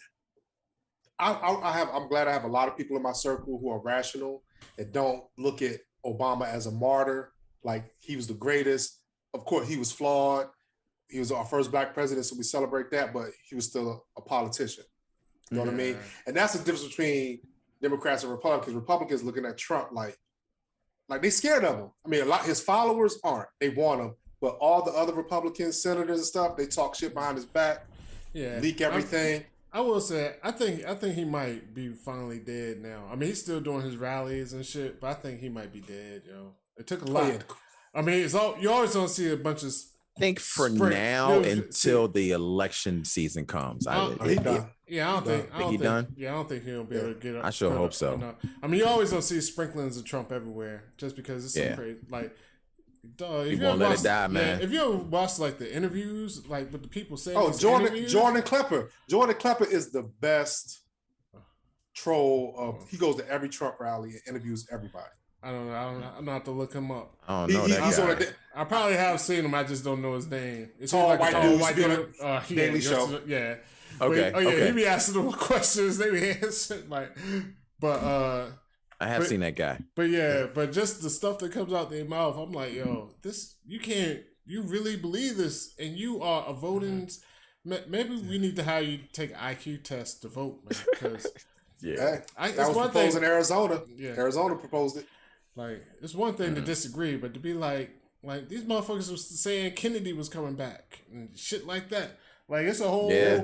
I'm glad I have a lot of people in my circle who are rational and don't look at Obama as a martyr. Like, he was the greatest. Of course, he was flawed. He was our first black president, so we celebrate that, but he was still a politician. You know what I mean? And that's the difference between Democrats and Republicans. Republicans looking at Trump like they scared of him. I mean, his followers aren't. They want him. But all the other Republicans, senators and stuff, they talk shit behind his back, leak everything.
I will say, I think he might be finally dead now. I mean, he's still doing his rallies and shit, but I think he might be dead, yo. It took a lot. Yeah. I mean, you always don't see a bunch of.
I think for now, until the election season comes.
I don't think
he done.
Yeah, I don't think he'll be able to get up.
I sure hope so.
No. I mean, you always don't see sprinklings of Trump everywhere, just because it's so crazy. Like, dog,
you won't let it die, man.
Yeah, if you ever watch like the interviews, like what the people say.
Jordan Klepper. Jordan Klepper is the best troll. He goes to every Trump rally and interviews everybody.
I don't know. I'm gonna have to look him up.
I don't know that guy.
I probably have seen him. I just don't know his name. It's
tall white dude. Daily Show.
Yeah.
Okay.
Okay. He be asking them questions. They be answering but
I have seen that guy.
But just the stuff that comes out their mouth, I'm like, yo, this, you really believe this, and you are a voting. Maybe we need to have you take an IQ test to vote, man, because
that was proposed in Arizona. Yeah. Arizona proposed it.
Like, it's one thing to disagree, but to be like these motherfuckers was saying Kennedy was coming back and shit like that. Like, it's a whole. Yeah.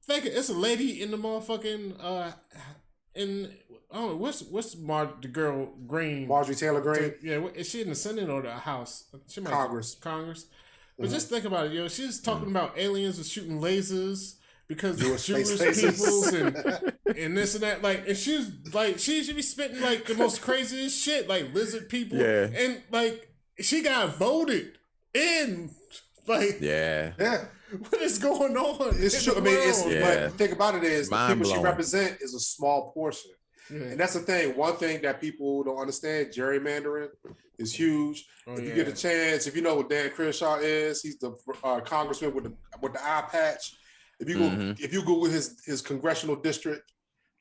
It's a lady in the motherfucking what's the girl Green?
Marjorie Taylor Greene.
Is she in the Senate or the House?
Congress.
But just think about it, yo. She's talking about aliens and shooting lasers because Jewish peoples and this and that. Like, and she's like, she should be spitting like the most craziest shit, like lizard people. Yeah. And like, she got voted in. Like,
yeah.
What is going on?
It's true. I mean, but the thing about it is, the people she represents is a small portion. Yeah. And that's the thing. One thing that people don't understand, gerrymandering is huge. If you get a chance, if you know what Dan Crenshaw is, he's the congressman with the eye patch. If you Google his congressional district,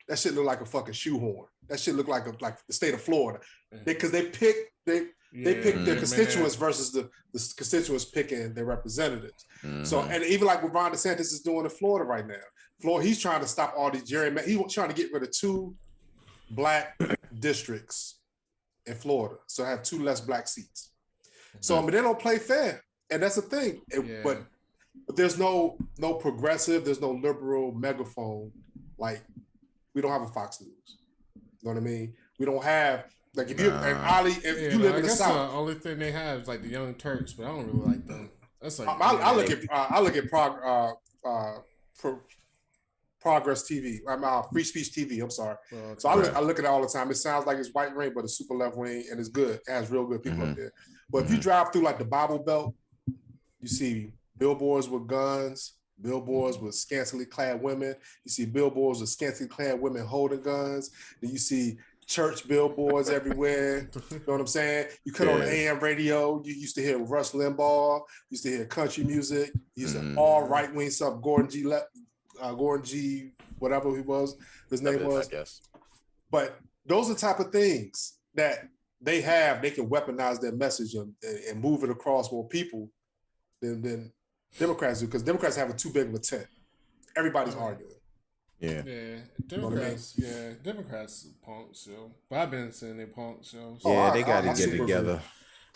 that shit look like a fucking shoehorn. That shit look like the state of Florida. Because they pick their constituents versus the constituents picking their representatives. So, and even like what Ron DeSantis is doing in Florida right now. He's trying to stop all these gerrymandering. He's trying to get rid of 2 black districts in Florida, so I have 2 less black seats. So I mean, they don't play fair, and that's the thing. But there's no progressive, there's no liberal megaphone. Like, we don't have a Fox News. You know what I mean? We don't have like if you you live in the South.
The only thing they have is like the Young Turks, but I don't really like them. That's like
I look at Progress TV. Free Speech TV. I'm sorry. So I look at it all the time. It sounds like it's white wing, but it's super left wing, and it's good. It has real good people up there. But if you drive through like the Bible Belt, you see billboards with guns, billboards with scantily clad women. You see billboards with scantily clad women holding guns. Then you see church billboards everywhere. You know what I'm saying? You cut on the AM radio. You used to hear Rush Limbaugh. You used to hear country music. You used to all right wing stuff. Gordon G, whatever he was, his name was.
I guess.
But those are the type of things that they have. They can weaponize their message and move it across more people than Democrats do, because Democrats have a too big of a tent. Everybody's arguing.
Yeah. Democrats. You know what I mean? Democrats punks, yo. But I've been saying they punks, yo.
Yeah, they got to get together.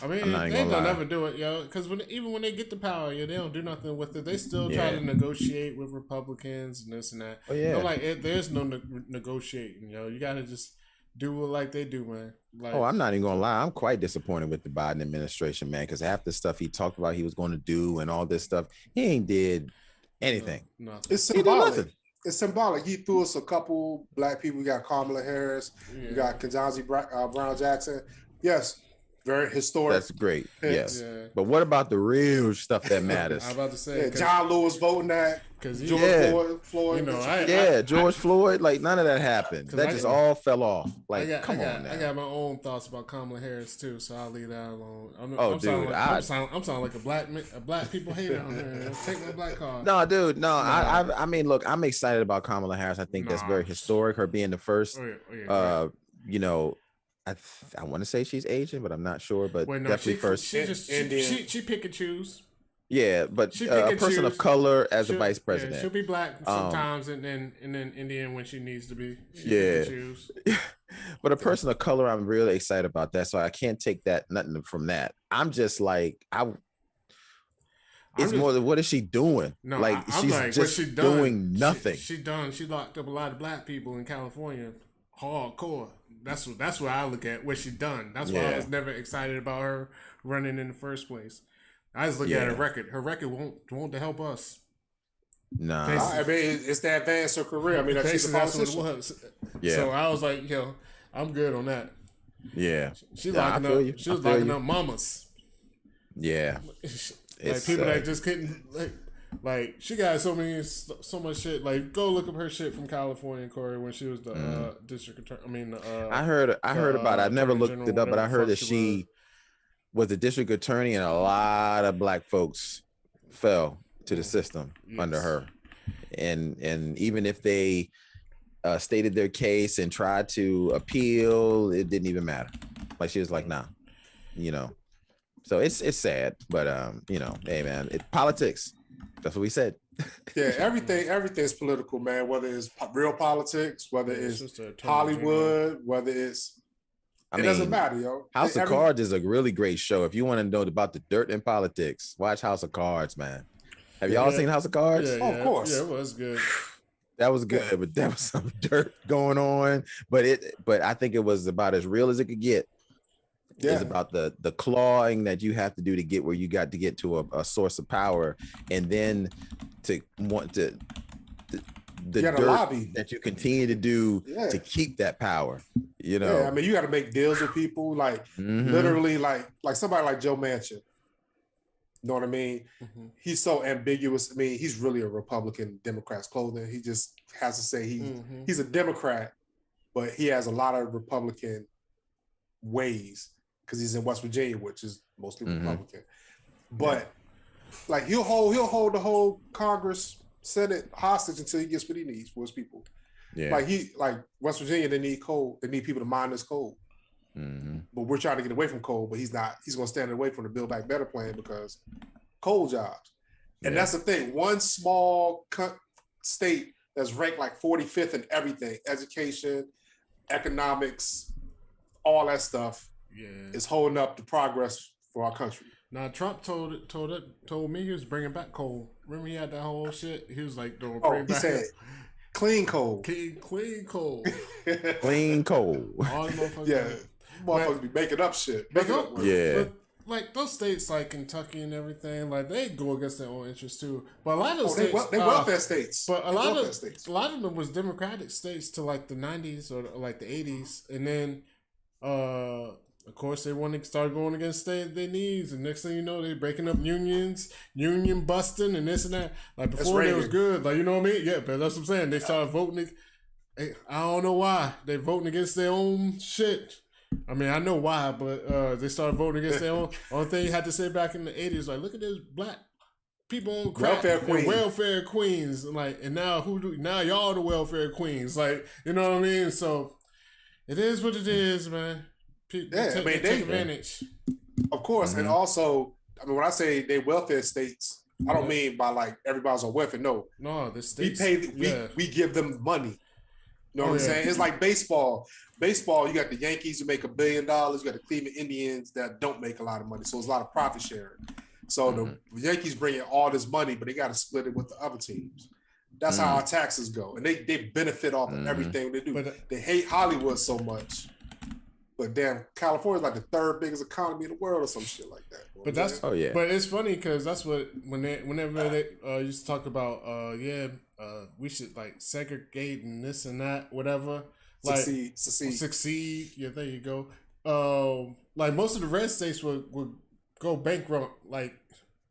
I mean, they ain't gonna never do it, yo. Because even when they get the power, they don't do nothing with it. They still try to negotiate with Republicans and this and that. Oh yeah. Like there's no negotiating, yo. You gotta just do it like they do, man. Like,
oh, I'm not even gonna lie. I'm quite disappointed with the Biden administration, man, because half the stuff he talked about he was going to do and all this stuff, he ain't did anything.
No, nothing.
It's symbolic. It's symbolic. He threw us a couple black people. We got Kamala Harris. Yeah. We got Ketanji Brown Jackson. Yes, very historic.
That's great. Yes. Yeah. But what about the real stuff that matters?
I'm about to say.
John Lewis voting that.
George
Floyd.
You know,
George Floyd. Like, none of that happened. That just all fell off. Like, come on now.
I got my own thoughts about Kamala Harris too, so I'll leave that alone.
I'm
sounding like a black people hater on here. Take my black card.
No, dude. No, I mean, look, I'm excited about Kamala Harris. I think that's very historic. Her being the first. You know, I want to say she's Asian, but I'm not sure. But definitely first.
She pick and choose.
Yeah, but a person of color as a vice president.
Yeah, she'll be black sometimes, and then Indian when she needs to be.
But a person of color, I'm really excited about that. So I can't take nothing from that. I'm just like more than what is she doing?
No,
like she's just doing nothing.
She locked up a lot of black people in California, hardcore. That's what I look at. What she done. That's why I was never excited about her running in the first place. I just look at her record. Her record won't to help us.
Nah.
I mean, it's to advance her career. I mean, that's what it was.
Yeah.
So I was like, I'm good on that.
Yeah.
She locking up. She was locking up mamas.
Yeah.
Like people that just couldn't like. She got so much shit. Like, go look up her shit from California, Corey, when she was the district attorney. I mean,
I heard about it. I never looked it up, but I heard that she was the district attorney, and a lot of black folks fell to the system under her. And even if they stated their case and tried to appeal, it didn't even matter. Like, she was like, nah, So it's sad, but hey man, it's politics. That's what we said.
Yeah, everything's political, man. Whether it's real politics, whether it's Hollywood, whether it's it doesn't matter, yo.
House of Cards is a really great show. If you want to know about the dirt in politics, watch House of Cards, man. Have y'all seen House of Cards?
Yeah, of course.
Yeah, it was good.
That was good, but there was some dirt going on. But I think it was about as real as it could get. Yeah. It's about the clawing that you have to do to get where you got to get to a source of power, and then to want to the dirt
lobby
that you continue to do to keep that power.
Yeah, I mean, you got to make deals with people, like literally, like somebody like Joe Manchin. You know what I mean? Mm-hmm. He's so ambiguous. I mean, he's really a Republican, Democrat's clothing. He just has to say he's a Democrat, but he has a lot of Republican ways because he's in West Virginia, which is mostly Republican. But like he'll hold the whole Congress, Senate hostage until he gets what he needs for his people. Yeah. Like West Virginia, they need coal. They need people to mine this coal. Mm-hmm. But we're trying to get away from coal, but he's not. He's going to stand away from the Build Back Better plan because coal jobs. And that's the thing. One small state that's ranked like 45th in everything, education, economics, all that stuff, is holding up the progress for our country.
Now, Trump told me he was bringing back coal. Remember he had that whole shit? He was like,
he said clean coal.
Clean coal.
Clean coal.
All the motherfuckers.
Yeah. Motherfuckers be making up shit.
Yeah.
Like those states like Kentucky and everything, like they go against their own interests too. But a lot of those states,
they welfare states.
But a lot of them was Democratic states to like the 90s or like the 80s, and then of course they want to start going against their needs, and next thing you know, they're breaking up union busting, and this and that. Like before, they was good. Like, you know what I mean? Yeah, but that's what I'm saying. They started voting. I don't know why they voting against their own shit. I mean, I know why, but they started voting against their own. Only thing you had to say back in the 80s, like, look at this black people on crack, welfare queens, like, and now now y'all the welfare queens, like, you know what I mean? So it is what it is, man. People take advantage.
Of course, and also, I mean, when I say they welfare states, I don't mean by like everybody's on welfare. No,
the states.
We give them money. You know what I'm saying? It's like baseball. Baseball, you got the Yankees who make $1 billion. You got the Cleveland Indians that don't make a lot of money. So it's a lot of profit sharing. So the Yankees bring in all this money, but they got to split it with the other teams. That's how our taxes go. And they benefit off of everything they do. But they hate Hollywood so much. But damn, California's like the third biggest economy in the world or some shit like that.
But that's but it's funny because that's what whenever they used to talk about we should like segregate and this and that, whatever. Like succeed. Yeah, there you go. Like most of the red states would go bankrupt like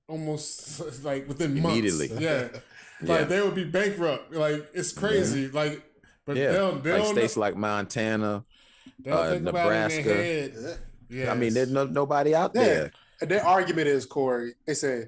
almost like within months. Immediately. Yeah. Like they would be bankrupt. Like it's crazy. Like but they'll
like states like Montana, Nebraska. Yeah. I mean, there's nobody out there.
And their argument is, Corey, they say,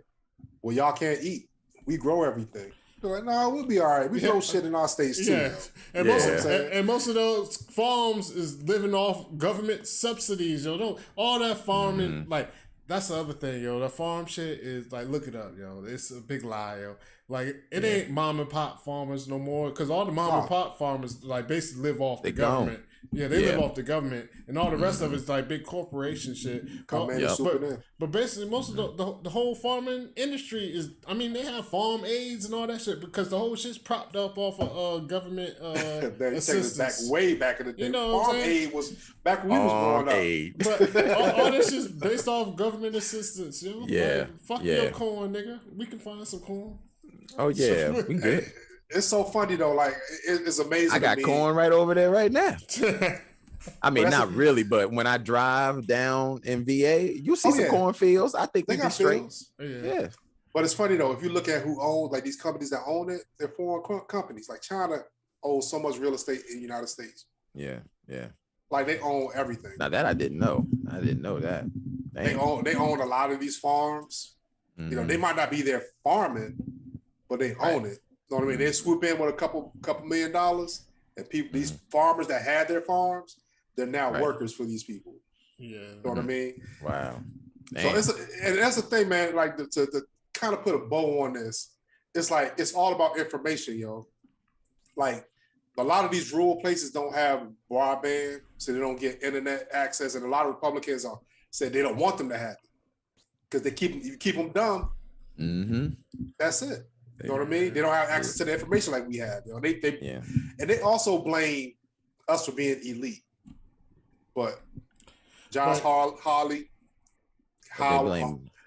well, y'all can't eat. We grow everything. They're like, no, we'll be all right. We grow shit in our states too. Yeah.
And most of those farms is living off government subsidies, yo. All that farming, like that's the other thing, yo. The farm shit is like, look it up, yo. It's a big lie, yo. Like it ain't mom and pop farmers no more, because all the mom and pop farmers like basically live off the government. Yeah, they live off the government, and all the rest of it's like big corporation shit. But basically, most of the whole farming industry is, I mean, they have farm aids and all that shit because the whole shit's propped up off of government assistance.
Way back in the day. You know farm aid was back when we was growing up.
But all this shit's based off government assistance, yo.
Yeah.
Like, fuck your corn, nigga. We can find some corn.
Oh yeah, we good.
It's so funny though, like it's amazing.
I got corn right over there right now. I mean, not really, but when I drive down in VA, you see some cornfields. I think they got straight. Yeah.
But it's funny though, if you look at who owns like these companies that own it, they're foreign companies. Like China owns so much real estate in the United States.
Yeah.
Like they own everything.
Now that I didn't know. I didn't know that. Damn.
They own a lot of these farms. You know, they might not be there farming, but they own it. You know what I mean? They swoop in with a couple $1 million, and people, these farmers that had their farms, they're now workers for these people. Yeah, you know what I mean?
Wow.
Damn. So and that's the thing, man. Like to kind of put a bow on this, it's like it's all about information, yo. Like a lot of these rural places don't have broadband, so they don't get internet access, and a lot of Republicans said they don't want them to have it because you keep them dumb. That's it. You know what I mean? They don't have access to the information like we have. You know, and they also blame us for being elite. But Josh Hawley,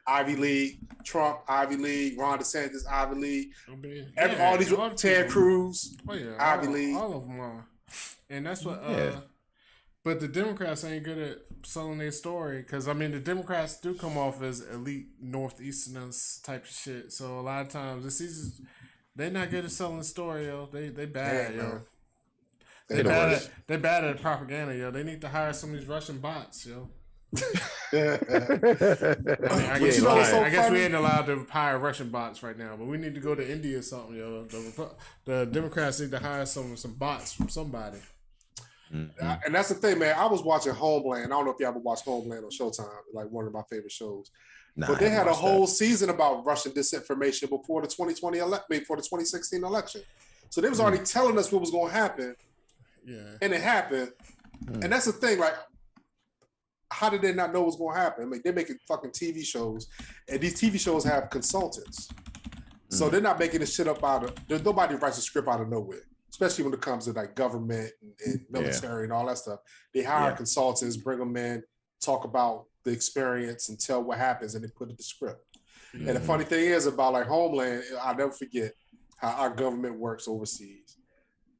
Ivy League, Trump, Ivy League, Ron DeSantis, Ivy League, all these Ted Cruz, Ivy League.
All of them are. And that's what but the Democrats ain't good at selling their story because, I mean, the Democrats do come off as elite Northeasterners type of shit. So a lot of times it's easy. They're not good at selling the story, yo. They bad, yo. They bad at propaganda, yo. They need to hire some of these Russian bots, yo. I guess we ain't allowed to hire Russian bots right now, but we need to go to India or something, yo. The Democrats need to hire some bots from somebody.
And that's the thing, man. I was watching Homeland. I don't know if you ever watched Homeland on Showtime, like one of my favorite shows. But they had a whole season about Russian disinformation before the 2016 election. So they was already telling us what was going to happen. Yeah. And it happened. And that's the thing, like, how did they not know what was going to happen? I mean, they're making fucking TV shows, and these TV shows have consultants. So they're not making this shit up there's nobody writes a script out of nowhere. Especially when it comes to like government and military and all that stuff. They hire consultants, bring them in, talk about the experience and tell what happens, and they put it in the script. And the funny thing is about like Homeland, I'll never forget how our government works overseas.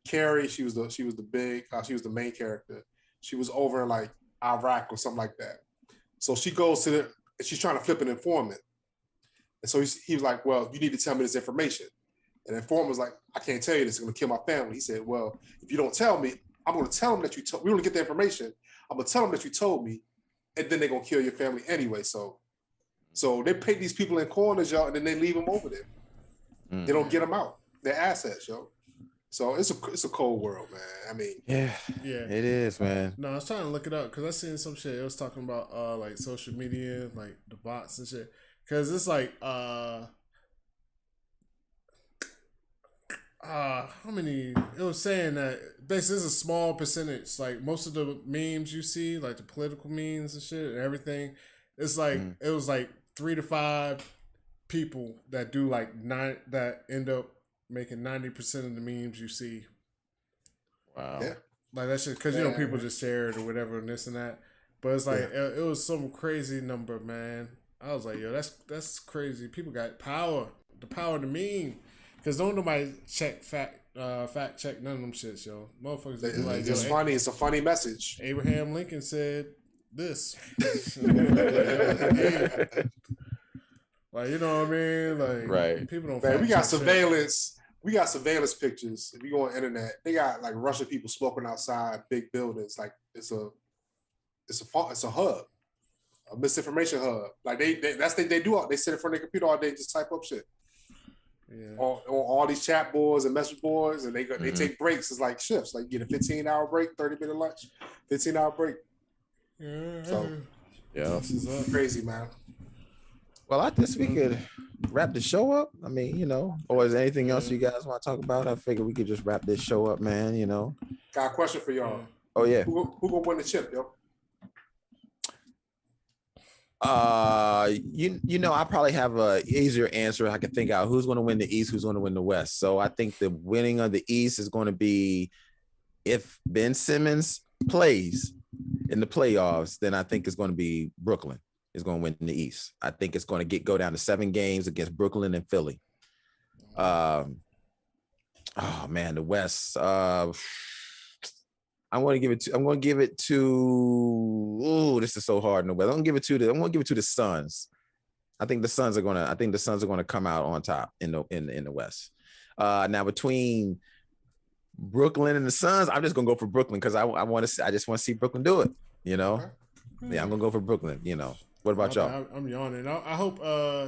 Carrie, she was the main character. She was over in like Iraq or something like that. So she goes and she's trying to flip an informant. And so he was like, well, you need to tell me this information. And the informant was like, I can't tell you this. It's going to kill my family. He said, well, if you don't tell me, I'm going to tell them that you told me. We're going to get the information. I'm going to tell them that you told me, and then they're going to kill your family anyway. So they pay these people in corners, y'all, and then they leave them over there. They don't get them out. They're assets, yo. So it's a cold world, man. I mean,
yeah, it is, man.
No, I was trying to look it up because I seen some shit. It was talking about like social media, like the bots and shit. Because it's like how many? It was saying that basically it's a small percentage. Like most of the memes you see, like the political memes and shit and everything, it's like it was like 3 to 5 people that do like 9 that end up making 90% of the memes you see.
Wow.
Yeah.
Like that's just because people just share it or whatever and this and that. But it's like it was some crazy number, man. I was like, yo, that's crazy. People got power, the power to meme. Because don't nobody fact check none of them shits, yo. Motherfuckers be like,
it's funny. It's a funny message.
Abraham Lincoln said this. Like, you know what I mean? Like,
right.
People don't.
Man, we got surveillance. Shit. We got surveillance pictures. If you go on the internet, they got like Russian people smoking outside big buildings. Like it's a hub, a misinformation hub. Like they do. They sit in front of their computer all day, just type up shit.
Yeah.
On all these chat boards and message boards, and they take breaks. It's like shifts. Like you get a 15-hour break, 30-minute lunch, 15-hour break. So
this is
crazy, man.
Well, I guess we could wrap the show up. I mean, or is there anything else you guys want to talk about? I figure we could just wrap this show up, man.
Got a question for y'all.
Oh yeah.
Who gonna win the chip, yo?
I probably have a easier answer. I can think out who's going to win the East, who's going to win the West. So I think the winning of the East is going to be if Ben Simmons plays in the playoffs, then I think it's going to be Brooklyn is going to win the East. I think it's going to go down to 7 games against Brooklyn and Philly. Oh man, the West. I'm going to give it to. Oh, this is so hard. No, but I'm going to give it to the Suns. I think the Suns are going to come out on top in the West. Now between Brooklyn and the Suns, I'm just going to go for Brooklyn because I just want to see Brooklyn do it. Okay. Yeah, I'm going to go for Brooklyn. What about y'all?
I'm yawning. I hope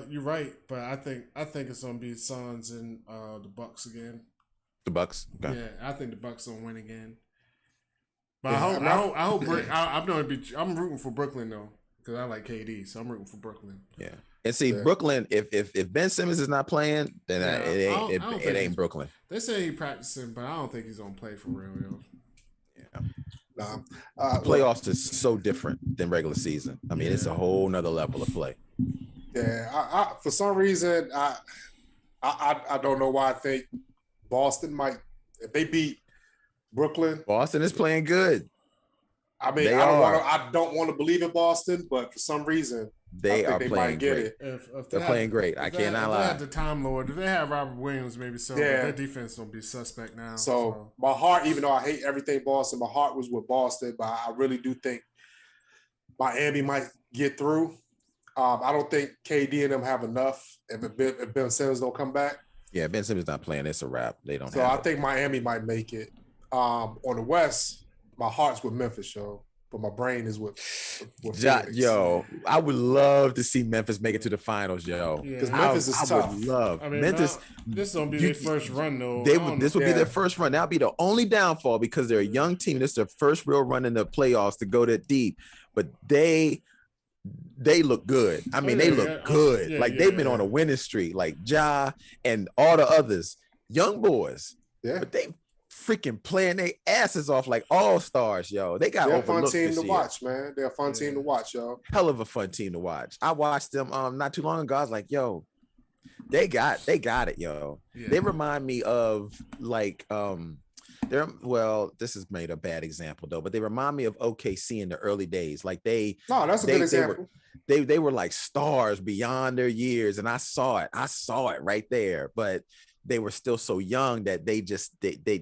you're right, but I think it's going to be Suns and the Bucks again.
The Bucks. Okay.
Yeah, I think the Bucks will win again. But I hope I'm rooting for Brooklyn though because I like KD, so I'm rooting for Brooklyn.
Yeah, and see Brooklyn. If Ben Simmons is not playing, then it ain't Brooklyn.
They say he's practicing, but I don't think he's gonna play for real.
Yeah. Playoffs is so different than regular season. I mean, it's a whole nother level of play.
Yeah, I for some reason I don't know why I think Boston might if they beat Brooklyn.
Boston is playing good.
I mean, I don't want to believe in Boston, but for some reason
they might get
it.
If
they're playing great. I cannot lie.
If they have the Time Lord, if they have Robert Williams, maybe so. Yeah. Their defense will be suspect now.
So my heart, even though I hate everything Boston, my heart was with Boston, but I really do think Miami might get through. I don't think KD and them have enough if Ben Simmons don't come back.
Yeah, Ben Simmons not playing. It's a wrap. They don't.
So I think Miami might make it. On the West, my heart's with Memphis, yo, but my brain is with Phoenix.
Yo, I would love to see Memphis make it to the finals, yo.
Because Memphis is tough.
I would love Memphis.
This is gonna be their first run, though.
This would be their first run. That'll be the only downfall because they're a young team. This is their first real run in the playoffs to go that deep. But they look good. I mean, they look good. They've been on a winning streak, like Ja and all the others, young boys.
Yeah,
but they freaking playing their asses off like all-stars, yo. They're
a fun team to watch, man. They're a fun team to watch, yo.
Hell of a fun team to watch. I watched them not too long ago. I was like, yo, they got it, yo. Yeah. They remind me of like this is made a bad example though, but they remind me of OKC in the early days. Like
that's a good example.
They were like stars beyond their years, and I saw it right there, but they were still so young that they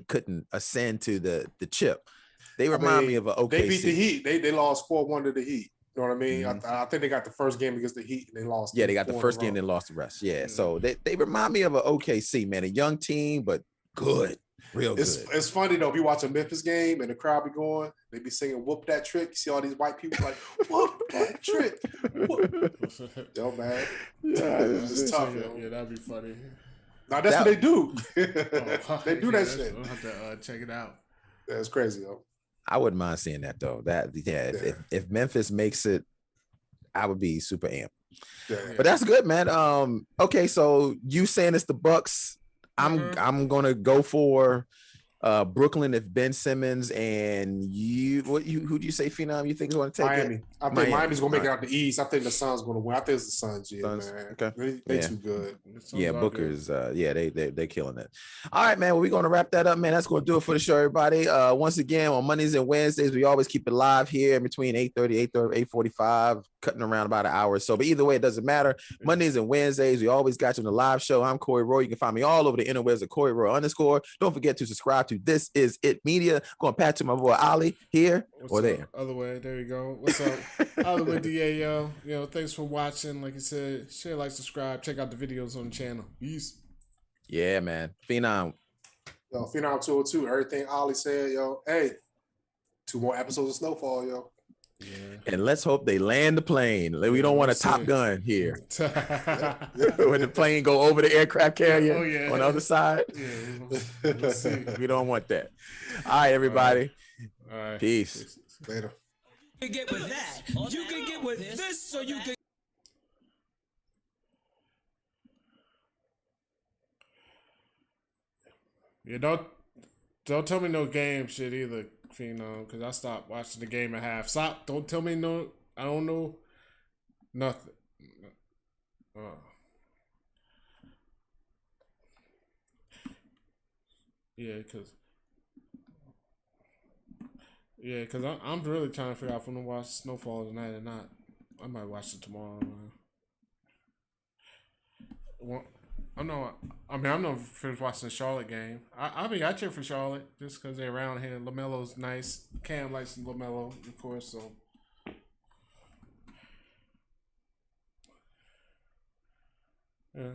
couldn't ascend to the chip. They remind me of an OKC.
They beat the Heat. They lost 4-1 to the Heat. You know what I mean? Mm-hmm. I think they got the first game against the Heat and they lost.
Yeah, they got the first game and lost the rest. Yeah, so they remind me of an OKC, man. A young team, but good. Real good.
It's funny though. If you watch a Memphis game and the crowd be going, they be singing "Whoop That Trick." You see all these white people like "Whoop That Trick." Yo, man, it's tough.
Yeah, that'd be funny.
Now that's what they do. They do that shit.
I'll have to check it out.
That's crazy, though.
I wouldn't mind seeing that though. If Memphis makes it, I would be super amped. Yeah. But that's good, man. Okay, so you saying it's the Bucks? I'm gonna go for Brooklyn if Ben Simmons and who do you say Phenom you think is going to take
Miami.
it?
I think Miami's going to make it out the East. I think the Suns going to win. I think it's the Suns, man.
Okay.
They too good.
Yeah, Booker's they're killing it. All right, man. Well, we're going to wrap that up, man. That's going to do it for the show, everybody. Once again, on Mondays and Wednesdays, we always keep it live here between 8:30, 8:45, cutting around about an hour or so. But either way, it doesn't matter. Mondays and Wednesdays, we always got you in the live show. I'm Corey Roy. You can find me all over the interwebs at Corey Roy _. Don't forget to subscribe to This Is It Media. Going to pat to my boy Ali here or there.
Other way. There you go. What's up? Other way, DA, yo. Thanks for watching. Like you said, share, like, subscribe. Check out the videos on the channel. Peace.
Yeah, man. Phenom.
Yo, Phenom 202. Everything Ali said, yo. Hey, 2 more episodes of Snowfall, yo.
Yeah. And let's hope they land the plane. We don't want a Top Gun here. When the plane go over the aircraft carrier on the other side. Yeah, we'll see. We don't want that. All right, everybody.
All right.
Peace.
Later.
You can get with that. You can get with this, so you can.
Yeah, don't tell me no game shit either, Phenom, because I stopped watching the game at half. Stop. Don't tell me no. I don't know nothing. Because I'm really trying to figure out if I'm gonna watch Snowfall tonight or not. I might watch it tomorrow, man. Well, I'm not finished watching the Charlotte game. I cheer for Charlotte just because they're around here. LaMelo's nice. Cam likes LaMelo, of course. So, yeah.